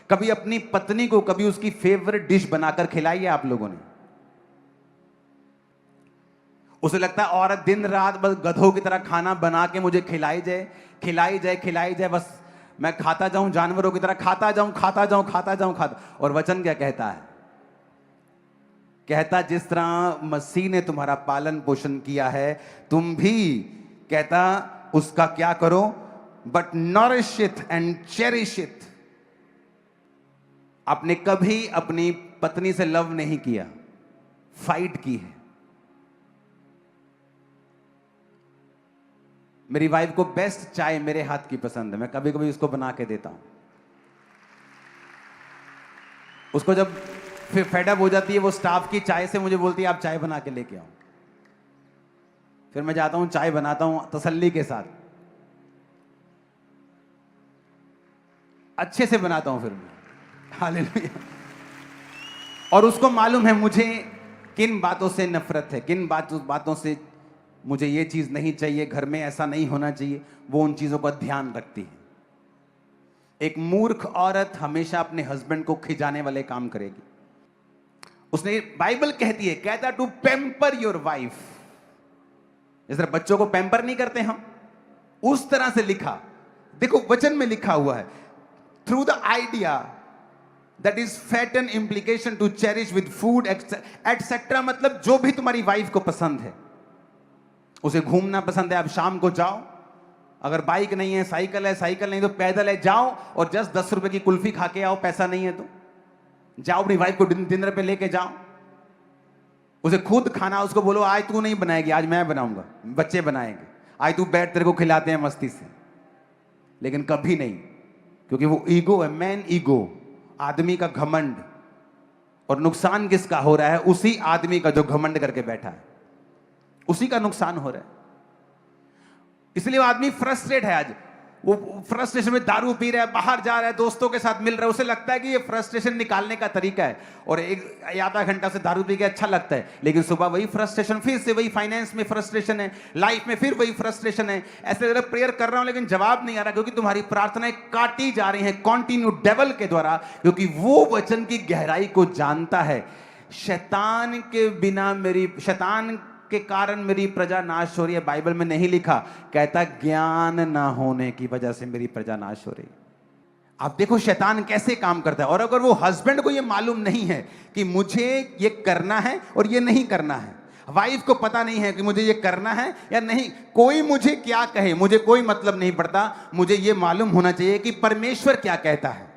कभी अपनी पत्नी को कभी उसकी फेवरेट डिश बनाकर खिलाई है आप लोगों ने? उसे लगता है औरत दिन रात बस गधों की तरह खाना बना के मुझे खिलाई जाए, खिलाई जाए, खिलाई जाए, बस मैं खाता जाऊं, जानवरों की तरह खाता जाऊं, खाता जाऊं, खाता जाऊं, खाता। और वचन क्या कहता है? कहता जिस तरह मसीह ने तुम्हारा पालन पोषण किया है, तुम भी, कहता उसका क्या करो? But nourish it and cherish it. आपने कभी अपनी पत्नी से लव नहीं किया, फाइट की है। मेरी वाइफ को बेस्ट चाय मेरे हाथ की पसंद है, मैं कभी कभी उसको बना के देता हूं। उसको जब फिर फेडअप हो जाती है वो स्टाफ की चाय से, मुझे बोलती है आप चाय बना के लेके आओ। फिर मैं जाता हूं, चाय बनाता हूं तसल्ली के साथ, अच्छे से बनाता हूं फिर मैं। हालेलुया। और उसको मालूम है मुझे किन बातों से नफरत है, किन बातों से मुझे ये चीज नहीं चाहिए, घर में ऐसा नहीं होना चाहिए, वो उन चीजों का ध्यान रखती है। एक मूर्ख औरत हमेशा अपने हस्बैंड को खिजाने वाले काम करेगी। उसने, बाइबल कहती है, कहता टू पेम्पर योर वाइफ। जिस तरह बच्चों को पेम्पर नहीं करते हम, उस तरह से लिखा। देखो वचन में लिखा हुआ है, through the idea that is fatten implication to cherish with food etcetera. मतलब जो भी तुम्हारी वाइफ को पसंद है, उसे घूमना पसंद है, आप शाम को जाओ, अगर बाइक नहीं है, साइकिल है, साइकिल नहीं तो पैदल है, जाओ और 10 रुपए की कुल्फी खा के आओ। पैसा नहीं है तो जाओ, अपनी वाइफ को डिनर पे लेके जाओ, उसे खुद खाना, उसको बोलो आज तू नहीं बनाएगी, आज मैं बनाऊंगा, बच्चे बनाएंगे, आज तू बैठ, तेरे को खिलाते हैं मस्ती से। लेकिन कभी नहीं, क्योंकि वो ईगो है, मैन ईगो, आदमी का घमंड। और नुकसान किसका हो रहा है? उसी आदमी का जो घमंड करके बैठा है, उसी का नुकसान हो रहा है। इसलिए वो आदमी फ्रस्ट्रेट है। आज वो फ्रस्ट्रेशन में दारू पी रहा है, बाहर जा रहा है, दोस्तों के साथ मिल रहा है, उसे लगता है कि ये फ्रस्ट्रेशन निकालने का तरीका है, और एक आधा घंटा से दारू पी के अच्छा लगता है, लेकिन सुबह वही फ्रस्ट्रेशन, फिर से वही फाइनेंस में फ्रस्ट्रेशन है, लाइफ में फिर वही फ्रस्ट्रेशन है। ऐसे जरा प्रेयर कर रहा हूं लेकिन जवाब नहीं आ रहा, क्योंकि तुम्हारी प्रार्थनाएं काटी जा रही हैं कॉन्टिन्यू डेवल के द्वारा, क्योंकि वो वचन की गहराई को जानता है। शैतान के बिना शैतान के कारण मेरी प्रजा नाश हो रही है। बाइबल में नहीं लिखा, कहता ज्ञान ना होने की वजह से मेरी प्रजा नाश हो रही है। आप देखो शैतान कैसे काम करता है। और अगर वो हस्बैंड को ये मालूम नहीं है कि मुझे ये करना है और ये नहीं करना है, वाइफ को पता नहीं है कि मुझे ये करना है या नहीं, कोई मुझे क्या कहे मुझे कोई मतलब नहीं पड़ता, मुझे ये मालूम होना चाहिए कि परमेश्वर क्या कहता है।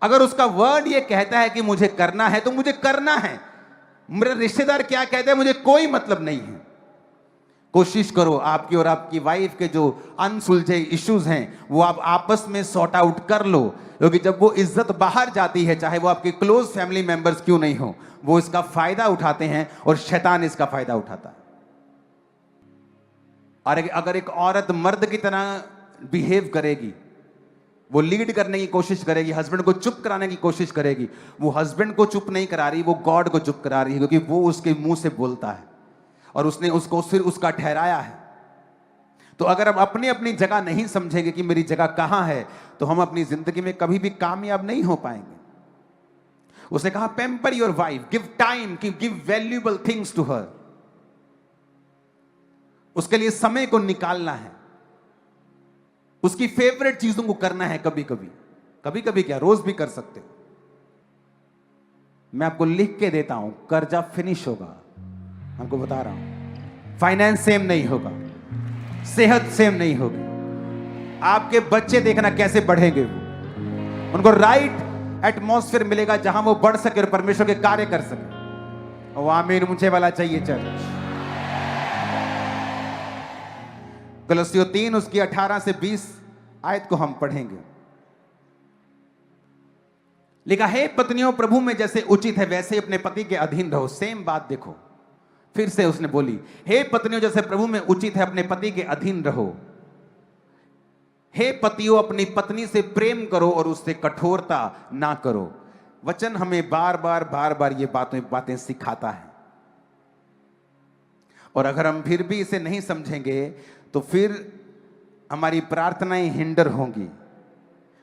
अगर उसका वर्ड ये कहता है कि मुझे करना है तो मुझे करना है, मेरा रिश्तेदार क्या कहता है मुझे कोई मतलब नहीं है। कोशिश करो आपकी और आपकी वाइफ के जो अनसुलझे इश्यूज हैं वो आप आपस में सॉर्ट आउट कर लो, क्योंकि जब वो इज्जत बाहर जाती है, चाहे वो आपके क्लोज फैमिली मेंबर्स क्यों नहीं हो, वो इसका फायदा उठाते हैं और शैतान इसका फायदा उठाता है। और अगर एक औरत मर्द की तरह बिहेव करेगी, वो लीड करने की कोशिश करेगी, हस्बैंड को चुप कराने की कोशिश करेगी, वो हस्बैंड को चुप नहीं करा रही, वो गॉड को चुप करा रही है, क्योंकि वो उसके मुंह से बोलता है और उसने उसको फिर उसका ठहराया है। तो अगर हम अपनी अपनी जगह नहीं समझेंगे कि मेरी जगह कहां है, तो हम अपनी जिंदगी में कभी भी कामयाब नहीं हो पाएंगे। उसने कहा pamper your wife, give time, give valuable things to her. उसके लिए समय को निकालना है, उसकी फेवरेट चीजों को करना है। कभी कभी क्या, रोज भी कर सकते हो। मैं आपको लिख के देता हूं, कर्जा फिनिश होगा, आपको बता रहा हूं। फाइनेंस सेम नहीं होगा, सेहत सेम नहीं होगी, आपके बच्चे देखना कैसे बढ़ेंगे, वो उनको राइट एटमॉस्फेयर मिलेगा जहां वो बढ़ सके और परमेश्वर के कार्य कर सके। वो आमीन ऊंचे वाला चाहिए। चर्च गलतियों 3 उसकी 18 से 20 आयत को हम पढ़ेंगे। लिखा है, पत्नियों प्रभु में जैसे उचित है वैसे अपने पति के अधीन रहो। सेम बात देखो, फिर से उसने बोली, हे पत्नियों, जैसे प्रभु में उचित है अपने पति के अधीन रहो। हे पतियों, अपनी पत्नी से प्रेम करो और उससे कठोरता ना करो। वचन हमें बार बार ये बातें सिखाता है। और अगर हम फिर भी इसे नहीं समझेंगे तो फिर हमारी प्रार्थनाएं हिंडर होंगी।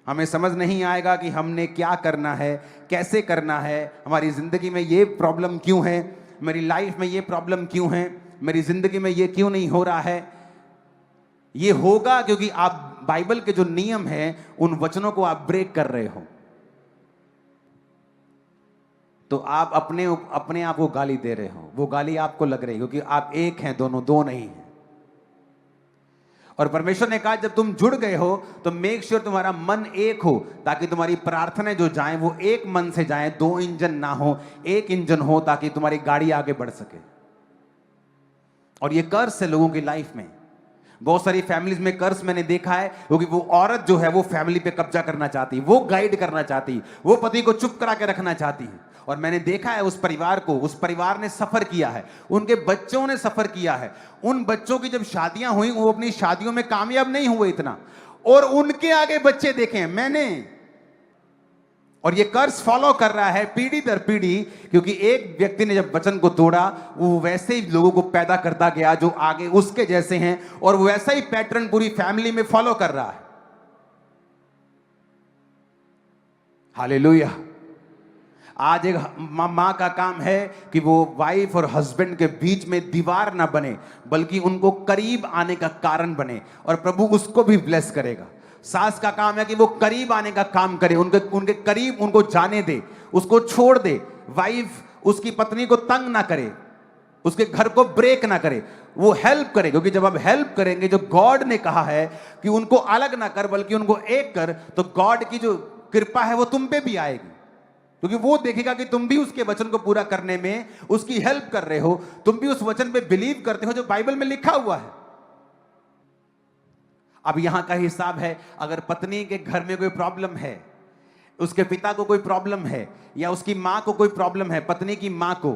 हमें समझ नहीं आएगा कि हमने क्या करना है, कैसे करना है, हमारी जिंदगी में ये प्रॉब्लम क्यों है, मेरी लाइफ में ये प्रॉब्लम क्यों है, मेरी जिंदगी में ये क्यों नहीं हो रहा है। ये होगा क्योंकि आप बाइबल के जो नियम हैं उन वचनों को आप ब्रेक कर रहे हो। तो आप अपने आप को गाली दे रहे हो, वो गाली आपको लग रही है क्योंकि आप एक हैं, दोनों दो नहीं हैं। और परमेश्वर ने कहा जब तुम जुड़ गए हो तो मेक श्योर तुम्हारा मन एक हो, ताकि तुम्हारी प्रार्थनाएं जो जाएं वो एक मन से जाएं, दो इंजन ना हो, एक इंजन हो, ताकि तुम्हारी गाड़ी आगे बढ़ सके। और ये कर्स है लोगों की लाइफ में। बहुत सारी फैमिलीज में कर्स मैंने देखा है क्योंकि वो औरत जो है वो फैमिली पे कब्जा करना चाहती, वो गाइड करना चाहती, वो पति को चुप करा के रखना चाहती है। और मैंने देखा है उस परिवार को, उस परिवार ने सफर किया है, उनके बच्चों ने सफर किया है। उन बच्चों की जब शादियां हुई वो अपनी शादियों में कामयाब नहीं हुए इतना, और उनके आगे बच्चे देखे हैं मैंने। और ये कर्स फॉलो कर रहा है पीढ़ी दर पीढ़ी, क्योंकि एक व्यक्ति ने जब वचन को तोड़ा वो वैसे ही लोगों को पैदा करता गया जो आगे उसके जैसे हैं, और वो वैसा ही पैटर्न पूरी फैमिली में फॉलो कर रहा है। हालेलुया। आज एक माँ का काम है कि वो वाइफ और हस्बैंड के बीच में दीवार ना बने, बल्कि उनको करीब आने का कारण बने, और प्रभु उसको भी ब्लेस करेगा। सास का काम है कि वो करीब आने का काम करे, उनके करीब उनको जाने दे, उसको छोड़ दे। वाइफ उसकी पत्नी को तंग ना करे, उसके घर को ब्रेक ना करे, वो हेल्प करे। क्योंकि जब आप हेल्प करेंगे, जो गॉड ने कहा है कि उनको अलग ना कर बल्कि उनको एक कर, तो गॉड की जो कृपा है वो तुम पे भी आएगी, क्योंकि वो देखेगा कि तुम भी उसके वचन को पूरा करने में उसकी हेल्प कर रहे हो, तुम भी उस वचन पे बिलीव करते हो जो बाइबल में लिखा हुआ है। अब यहां का हिसाब है, अगर पत्नी के घर में कोई प्रॉब्लम है, उसके पिता को कोई प्रॉब्लम है, या उसकी मां को कोई प्रॉब्लम है, पत्नी की मां को,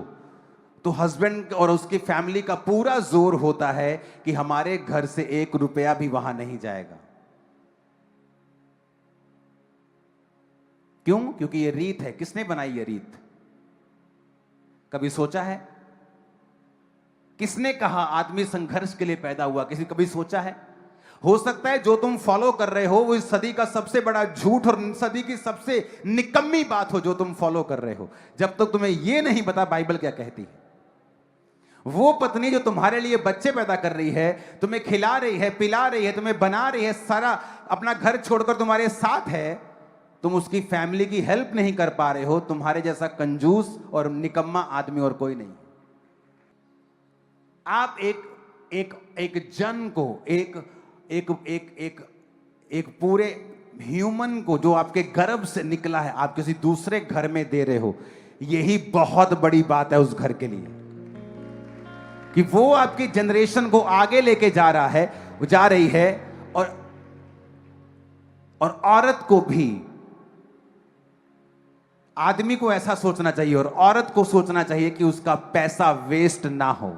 तो हस्बैंड और उसकी फैमिली का पूरा जोर होता है कि हमारे घर से 1 रुपया भी वहां नहीं जाएगा। क्यों? क्योंकि ये रीत है। किसने बनाई ये रीत? कभी सोचा है? किसने कहा आदमी संघर्ष के लिए पैदा हुआ? कभी सोचा है? हो सकता है जो तुम फॉलो कर रहे हो वो इस सदी का सबसे बड़ा झूठ और सदी की सबसे निकम्मी बात हो जो तुम फॉलो कर रहे हो, जब तक तुम्हें यह नहीं पता बाइबल क्या कहती है। वो पत्नी जो तुम्हारे लिए बच्चे पैदा कर रही है, तुम्हें खिला रही है, पिला रही है, तुम्हें बना रही है, सारा अपना घर छोड़कर तुम्हारे साथ है, तुम उसकी फैमिली की हेल्प नहीं कर पा रहे हो। तुम्हारे जैसा कंजूस और निकम्मा आदमी और कोई नहीं। आप एक जन को, एक पूरे ह्यूमन को जो आपके गर्भ से निकला है, आप किसी दूसरे घर में दे रहे हो। यही बहुत बड़ी बात है उस घर के लिए, कि वो आपकी जनरेशन को आगे लेके जा रही है। और औरत को भी, आदमी को ऐसा सोचना चाहिए और औरत को सोचना चाहिए कि उसका पैसा वेस्ट ना हो।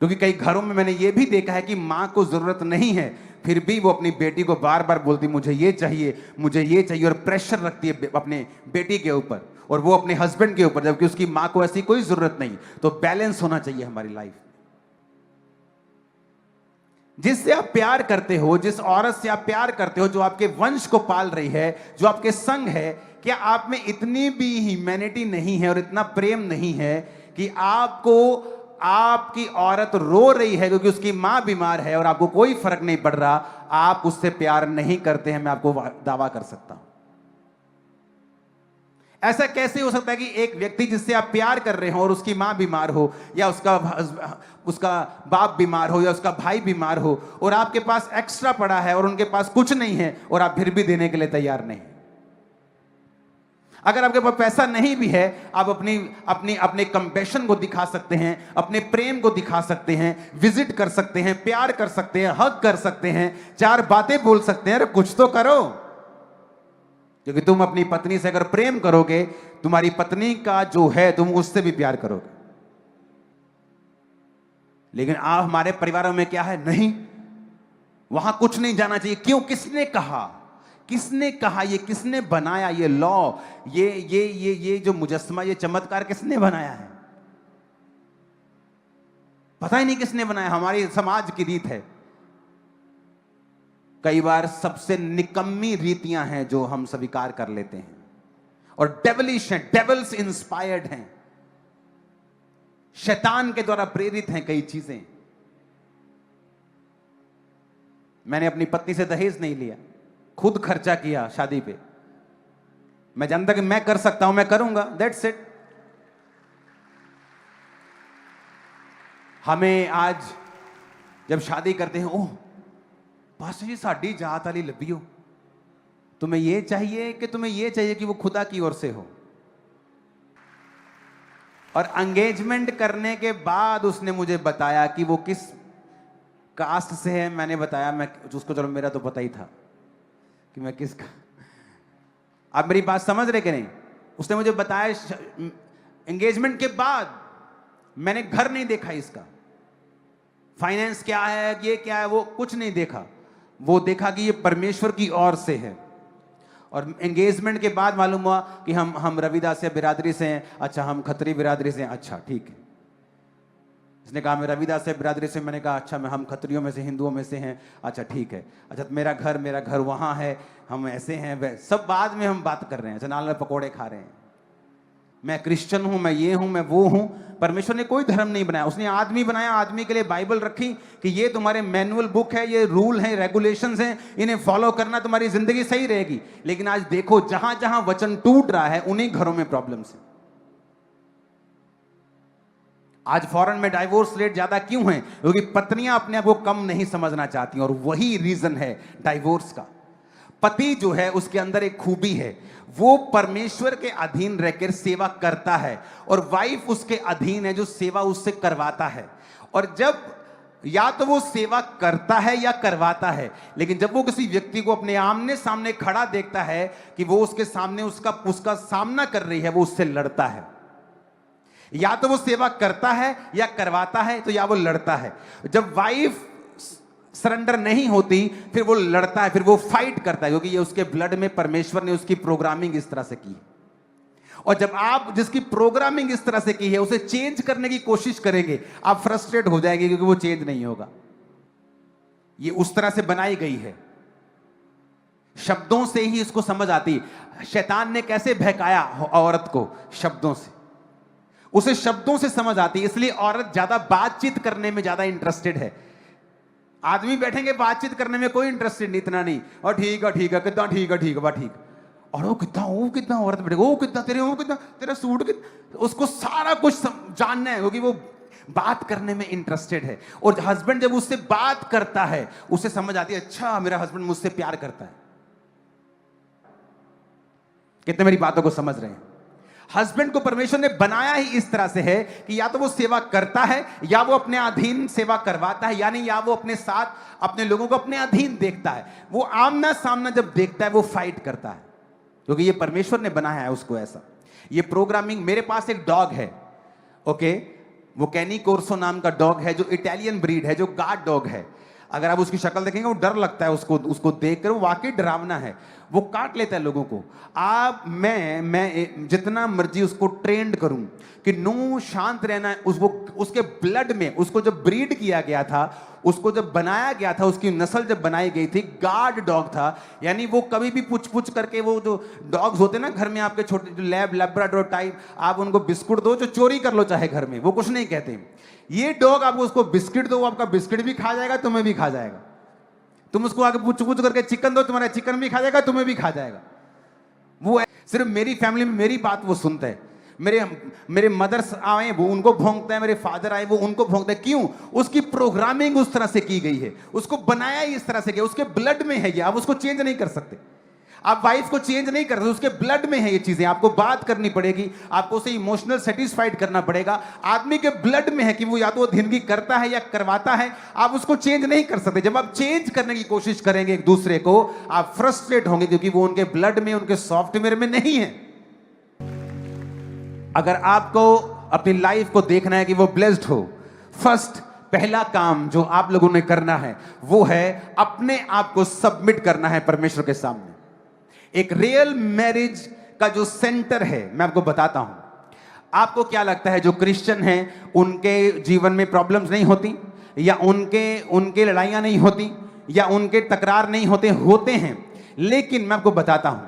क्योंकि कई घरों में मैंने यह भी देखा है कि मां को जरूरत नहीं है, फिर भी वो अपनी बेटी को बार बार बोलती मुझे ये चाहिए, मुझे ये चाहिए, और प्रेशर रखती है अपने बेटी के ऊपर और वो अपने हस्बैंड के ऊपर, जबकि उसकी मां को ऐसी कोई जरूरत नहीं। तो बैलेंस होना चाहिए हमारी लाइफ। जिससे आप प्यार करते हो, जिस औरत से आप प्यार करते हो, जो आपके वंश को पाल रही है, जो आपके संग है, क्या आप में इतनी भी ह्यूमैनिटी नहीं है और इतना प्रेम नहीं है कि आपकी औरत रो रही है क्योंकि उसकी मां बीमार है और आपको कोई फर्क नहीं पड़ रहा, आप उससे प्यार नहीं करते हैं? मैं आपको दावा कर सकता हूं। ऐसा कैसे हो सकता है कि एक व्यक्ति जिससे आप प्यार कर रहे हो और उसकी मां बीमार हो, या उसका बाप बीमार हो, या उसका भाई बीमार हो, और आपके पास एक्स्ट्रा पड़ा है और उनके पास कुछ नहीं है, और आप फिर भी देने के लिए तैयार नहीं? अगर आपके पास पैसा नहीं भी है, आप अपने कंपैशन को दिखा सकते हैं, अपने प्रेम को दिखा सकते हैं, विजिट कर सकते हैं, प्यार कर सकते हैं, हग कर सकते हैं, 4 बातें बोल सकते हैं। अरे कुछ तो करो, क्योंकि तुम अपनी पत्नी से अगर प्रेम करोगे, तुम्हारी पत्नी का जो है तुम उससे भी प्यार करोगे। लेकिन आप हमारे परिवारों में क्या है, नहीं, वहां कुछ नहीं जाना चाहिए। क्यों? किसने कहा? किसने कहा? ये किसने बनाया? ये लॉ, ये जो मुजस्समा, ये चमत्कार किसने बनाया है? पता ही नहीं किसने बनाया। हमारी समाज की रीत है। कई बार सबसे निकम्मी रीतियां हैं जो हम स्वीकार कर लेते हैं और डेविलिश हैं, डेविल्स इंस्पायर्ड हैं, शैतान के द्वारा प्रेरित हैं कई चीजें। मैंने अपनी पत्नी से दहेज नहीं लिया, खुद खर्चा किया शादी पे। मैं जानता कि मैं कर सकता हूं, मैं करूंगा, दैट्स इट। हमें आज जब शादी करते हैं, ओह पास्टर जी साडी जात वाली लभी हो, तुम्हें ये चाहिए कि तुम्हें ये चाहिए कि वो खुदा की ओर से हो। और एंगेजमेंट करने के बाद उसने मुझे बताया कि वो किस कास्ट से है। मैंने बताया, मैं उसको, चलो मेरा तो पता ही था कि मैं किसका। आप मेरी बात समझ रहे कि नहीं? उसने मुझे बताया एंगेजमेंट के बाद। मैंने घर नहीं देखा इसका, फाइनेंस क्या है, ये क्या है, वो कुछ नहीं देखा। वो देखा कि ये परमेश्वर की ओर से है। और एंगेजमेंट के बाद मालूम हुआ कि हम रविदास बिरादरी से हैं। अच्छा, हम खत्री बिरादरी से हैं। अच्छा ठीक है। इसने कहा मैं रविदास बिरादरी से। मैंने कहा अच्छा, हम खत्रियों में से, हिंदुओं में से हैं। अच्छा ठीक है। अच्छा, मेरा घर वहां है, हम ऐसे हैं, सब बाद में हम बात कर रहे हैं। अच्छा, नाल पकौड़े खा रहे हैं। मैं क्रिश्चियन हूं, मैं ये हूं, मैं वो हूं। परमेश्वर ने कोई धर्म नहीं बनाया, उसने आदमी बनाया। आदमी के लिए बाइबल रखी कि ये तुम्हारे मैनुअल बुक है, ये रूल है, रेगुलेशंस हैं, इन्हें फॉलो करना, तुम्हारी जिंदगी सही रहेगी। लेकिन आज देखो, जहां जहां वचन टूट रहा है उन्हीं घरों में प्रॉब्लम्स है। आज फॉरेन में डाइवोर्स रेट ज्यादा क्यों है? क्योंकि पत्नियां अपने आप को कम नहीं समझना चाहती, और वही रीजन है डाइवोर्स का। पति जो है उसके अंदर एक खूबी है, वो परमेश्वर के अधीन रहकर सेवा करता है, और वाइफ उसके अधीन है जो सेवा उससे करवाता है। और जब या तो वो सेवा करता है या करवाता है, लेकिन जब वो किसी व्यक्ति को अपने आमने सामने खड़ा देखता है कि वो उसके सामने उसका सामना कर रही है, वो उससे लड़ता है। या तो वो सेवा करता है या करवाता है, तो या वो लड़ता है। जब वाइफ सरेंडर नहीं होती, फिर वो लड़ता है, फिर वो फाइट करता है, क्योंकि ये उसके ब्लड में, परमेश्वर ने उसकी प्रोग्रामिंग इस तरह से की। और जब आप जिसकी प्रोग्रामिंग इस तरह से की है उसे चेंज करने की कोशिश करेंगे, आप फ्रस्ट्रेट हो जाएंगे, क्योंकि वो चेंज नहीं होगा। ये उस तरह से बनाई गई है। शब्दों से ही इसको समझ आती। शैतान ने कैसे बहकाया औरत को? शब्दों से। उसे शब्दों से समझ आती, इसलिए औरत ज्यादा बातचीत करने में ज्यादा इंटरेस्टेड है। आदमी बैठेंगे बातचीत करने में कोई इंटरेस्टेड नहीं, इतना नहीं। और ठीक है कितना, ठीक है ठीक। और वो कितना औरत बैठेगा, वो कितना तेरा सूट कितना, उसको सारा कुछ जानना है, क्योंकि वो बात करने में इंटरेस्टेड है। और हस्बैंड जब उससे बात करता है, उसे समझ आती है, अच्छा मेरा हस्बैंड मुझसे प्यार करता है। कितने मेरी बातों को समझ रहे हैं? हस्बैंड को परमेश्वर ने बनाया ही इस तरह से है कि या तो वो सेवा करता है, या वो अपने अधीन सेवा करवाता है, यानी या वो अपने साथ अपने लोगों को अपने अधीन देखता है। वो आमना सामना जब देखता है वो फाइट करता है, क्योंकि ये परमेश्वर ने बनाया है उसको ऐसा। ये प्रोग्रामिंग। मेरे पास एक डॉग है, ओके, वो कैनी कोर्सो नाम का डॉग है, जो इटालियन ब्रीड है, जो गार्ड डॉग है। अगर आप उसकी शक्ल देखेंगे वो डर लगता है उसको देखकर, वो वाकई डरावना है। वो काट लेता है लोगों को। मैं जितना मर्जी उसको ट्रेंड करूं कि नो शांत रहना है, उसके ब्लड में, उसको जब ब्रीड किया गया था, उसको जब बनाया गया था, उसकी नस्ल जब बनाई गई थी, गार्ड डॉग था। यानी वो कभी भी पुछ करके, वो जो डॉग्स होते हैं ना घर में आपके छोटे, जो लैब्राडोर टाइप, आप उनको बिस्कुट दो, जो चोरी कर लो चाहे घर में, वो कुछ नहीं कहते। ये डॉग आपको उसको बिस्किट दो, वो आपका बिस्किट भी खा जाएगा, तुम्हें भी खा जाएगा। तुम उसको आगे पूछ करके चिकन दो, तुम्हारा चिकन भी खा जाएगा, तुम्हें भी खा जाएगा। वो सिर्फ मेरी फैमिली में मेरी बात वो सुनता है। मेरे मदर्स आए वो उनको भौंकता है, मेरे फादर आए वो उनको भौंकता है। क्यों? उसकी प्रोग्रामिंग उस तरह से की गई है, उसको बनाया ही इस तरह से गया, उसके ब्लड में है ये, आप उसको चेंज नहीं कर सकते। आप वाइफ को चेंज नहीं कर सकते, उसके ब्लड में है ये चीजें। आपको बात करनी पड़ेगी, आपको उसे इमोशनल सेटिस्फाइड करना पड़ेगा। आदमी के ब्लड में है कि वो या तो धिंदगी करता है या करवाता है, आप उसको चेंज नहीं कर सकते। जब आप चेंज करने की कोशिश करेंगे एक दूसरे को, आप फ्रस्ट्रेट होंगे, क्योंकि वो उनके ब्लड में, उनके सॉफ्टवेयर में नहीं है। अगर आपको अपनी लाइफ को देखना है कि वो ब्लेस्ड हो, फर्स्ट पहला काम जो आप लोगों ने करना है वो है अपने आप को सबमिट करना है परमेश्वर के सामने। एक रियल मैरिज का जो सेंटर है, मैं आपको बताता हूं। आपको क्या लगता है जो क्रिश्चियन हैं उनके जीवन में प्रॉब्लम्स नहीं होती, या उनके लड़ाइयां नहीं होती, या उनके तकरार नहीं होते? होते हैं। लेकिन मैं आपको बताता हूं,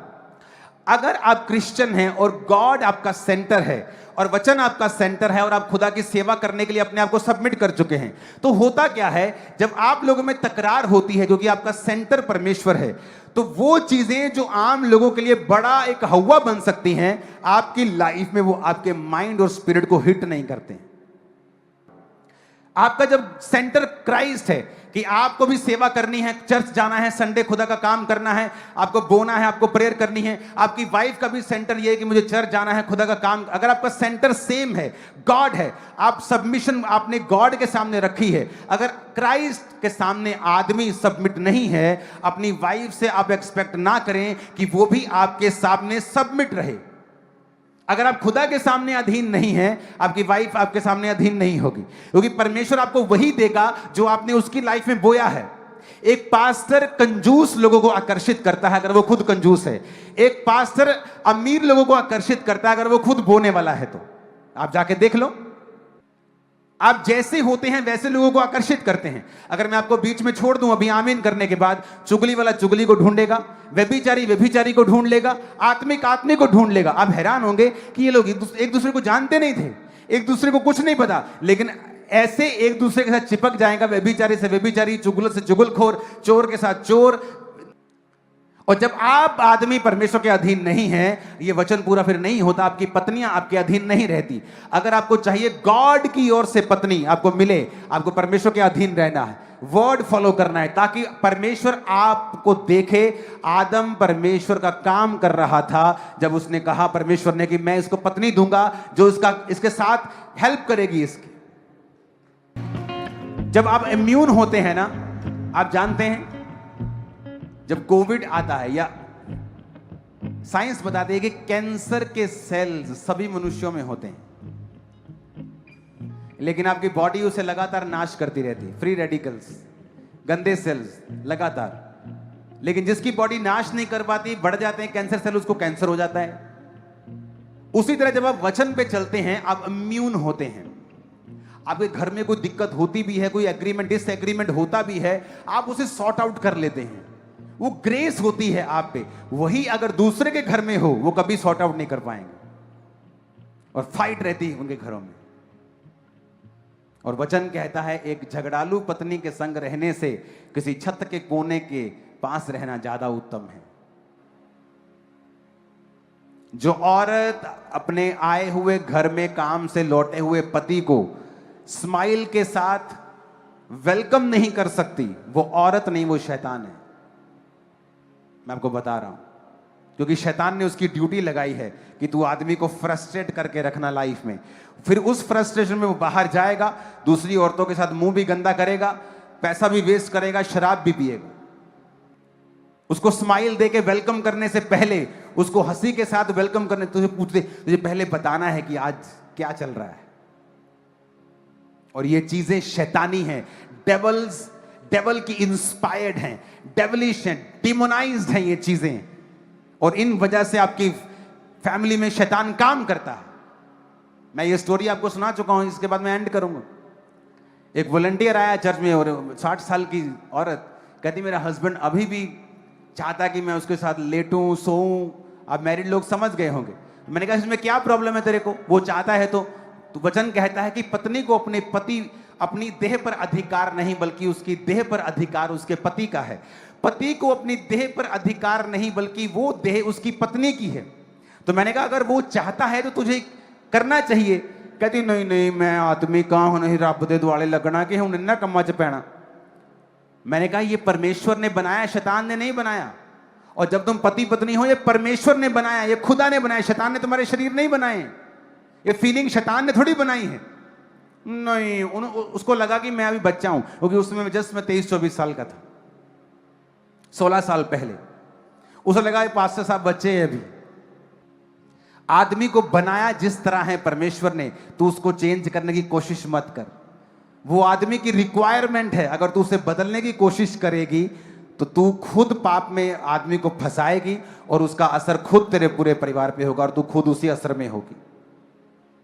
अगर आप क्रिश्चियन हैं और गॉड आपका सेंटर है और वचन आपका सेंटर है और आप खुदा की सेवा करने के लिए अपने आप को सबमिट कर चुके हैं, तो होता क्या है, जब आप लोगों में तकरार होती है क्योंकि आपका सेंटर परमेश्वर है, तो वो चीजें जो आम लोगों के लिए बड़ा एक हवा बन सकती हैं, आपकी लाइफ में वो आपके माइंड और स्पिरिट को हिट नहीं करते। आपका जब सेंटर क्राइस्ट है कि आपको भी सेवा करनी है, चर्च जाना है, संडे खुदा का काम करना है, आपको बोना है, आपको प्रेयर करनी है। आपकी वाइफ का भी सेंटर ये है कि मुझे चर्च जाना है, खुदा का काम। अगर आपका सेंटर सेम है, गॉड है, आप सबमिशन आपने गॉड के सामने रखी है। अगर क्राइस्ट के सामने आदमी सबमिट नहीं है, अपनी वाइफ से आप एक्सपेक्ट ना करें कि वो भी आपके सामने सबमिट रहे। अगर आप खुदा के सामने अधीन नहीं हैं, आपकी वाइफ आपके सामने अधीन नहीं होगी, क्योंकि परमेश्वर आपको वही देगा जो आपने उसकी लाइफ में बोया है। एक पास्टर कंजूस लोगों को आकर्षित करता है अगर वो खुद कंजूस है। एक पास्टर अमीर लोगों को आकर्षित करता है अगर वो खुद बोने वाला है। तो आप जाके देख लो, आप जैसे होते हैं वैसे लोगों को आकर्षित करते हैं। अगर मैं आपको बीच में छोड़ दूं अभी आमीन करने के बाद, चुगली वाला चुगली को ढूंढ लेगा, व्यभिचारी व्यभिचारी को ढूंढ लेगा, आत्मिक आत्मिक को ढूंढ लेगा। आप हैरान होंगे कि ये लोग एक दूसरे को जानते नहीं थे, एक दूसरे को कुछ नहीं पता, लेकिन ऐसे एक दूसरे के साथ चिपक जाएगा। व्यभिचारी से व्यभिचारी, चुगल से चुगलखोर, चोर के साथ चोर। और जब आप आदमी परमेश्वर के अधीन नहीं हैं, ये वचन पूरा फिर नहीं होता। आपकी पत्नियां आपके अधीन नहीं रहती। अगर आपको चाहिए गॉड की ओर से पत्नी आपको मिले, आपको परमेश्वर के अधीन रहना है, वर्ड फॉलो करना है, ताकि परमेश्वर आपको देखे। आदम परमेश्वर का काम कर रहा था जब उसने कहा परमेश्वर ने कि मैं इसको पत्नी दूंगा जो इसके साथ हेल्प करेगी इसकी। जब आप इम्यून होते हैं ना, आप जानते हैं जब कोविड आता है, या साइंस बताती है कि कैंसर के सेल्स सभी मनुष्यों में होते हैं, लेकिन आपकी बॉडी उसे लगातार नाश करती रहती है। फ्री रेडिकल्स, गंदे सेल्स लगातार। लेकिन जिसकी बॉडी नाश नहीं कर पाती, बढ़ जाते हैं कैंसर सेल, उसको कैंसर हो जाता है। उसी तरह जब आप वचन पे चलते हैं, आप इम्यून होते हैं। आपके घर में कोई दिक्कत होती भी है, कोई एग्रीमेंट डिसएग्रीमेंट होता भी है, आप उसे सॉर्ट आउट कर लेते हैं। वो ग्रेस होती है आप पे। वही अगर दूसरे के घर में हो, वो कभी सॉर्ट आउट नहीं कर पाएंगे और फाइट रहती है उनके घरों में। और वचन कहता है एक झगड़ालू पत्नी के संग रहने से किसी छत के कोने के पास रहना ज्यादा उत्तम है। जो औरत अपने आए हुए घर में काम से लौटे हुए पति को स्माइल के साथ वेलकम नहीं कर सकती, वो औरत नहीं, वो शैतान है। मैं आपको बता रहा हूं, क्योंकि शैतान ने उसकी ड्यूटी लगाई है कि तू आदमी को फ्रस्ट्रेट करके रखना लाइफ में। फिर उस फ्रस्ट्रेशन में वो बाहर जाएगा, दूसरी औरतों के साथ मुंह भी गंदा करेगा, पैसा भी वेस्ट करेगा, शराब भी पिएगा। उसको स्माइल देके वेलकम करने से पहले, उसको हंसी के साथ वेलकम करने, तुझे पूछते तुझे पहले बताना है कि आज क्या चल रहा है। और ये चीजें शैतानी हैं, डेवल की इंस्पायर्ड हैं, डेवलिश हैं, डिमोनाइज्ड हैं ये चीजें। और इन वजह से आपकी फैमिली में शैतान काम करता है। मैं ये स्टोरी आपको सुना चुका हूं, इसके बाद मैं एंड करूंगा। एक वॉलंटियर आया चर्च में, और 60 साल की औरत कहती मेरा हस्बैंड अभी भी चाहता कि मैं उसके साथ लेटूं, सोऊं। आप मैरिड लोग समझ गए होंगे। मैंने कहा इसमें क्या प्रॉब्लम है तेरे को, वो चाहता है तो वचन कहता है कि पत्नी को अपने पति, अपनी देह पर अधिकार नहीं, बल्कि उसकी देह पर अधिकार उसके पति का है। पति को अपनी देह पर अधिकार नहीं, बल्कि वो देह उसकी पत्नी की है। तो मैंने कहा अगर वो चाहता है तो तुझे करना चाहिए। कहती नहीं नहीं, मैं आदमी कहां हूं, नहीं रब दे दुआले लगना कि हूं इन्ना कम्मा च पैना। मैंने कहा ये परमेश्वर ने बनाया, शैतान ने नहीं बनाया। और जब तुम पति पत्नी हो, ये परमेश्वर ने बनाया, ये खुदा ने बनाया, शैतान ने तुम्हारे शरीर नहीं बनाए। ये फीलिंग शैतान ने थोड़ी बनाई है। नहीं, उसको लगा कि मैं अभी बच्चा हूं, क्योंकि उसमें जस्ट मैं 23-24 साल का था, 16 साल पहले। उसे लगा पास्टर साहब बच्चे हैं अभी। आदमी को बनाया जिस तरह है परमेश्वर ने, तू उसको चेंज करने की कोशिश मत कर। वो आदमी की रिक्वायरमेंट है। अगर तू उसे बदलने की कोशिश करेगी तो तू खुद पाप में आदमी को फंसाएगी और उसका असर खुद तेरे पूरे परिवार पे होगा और तू खुद उसी असर में होगी।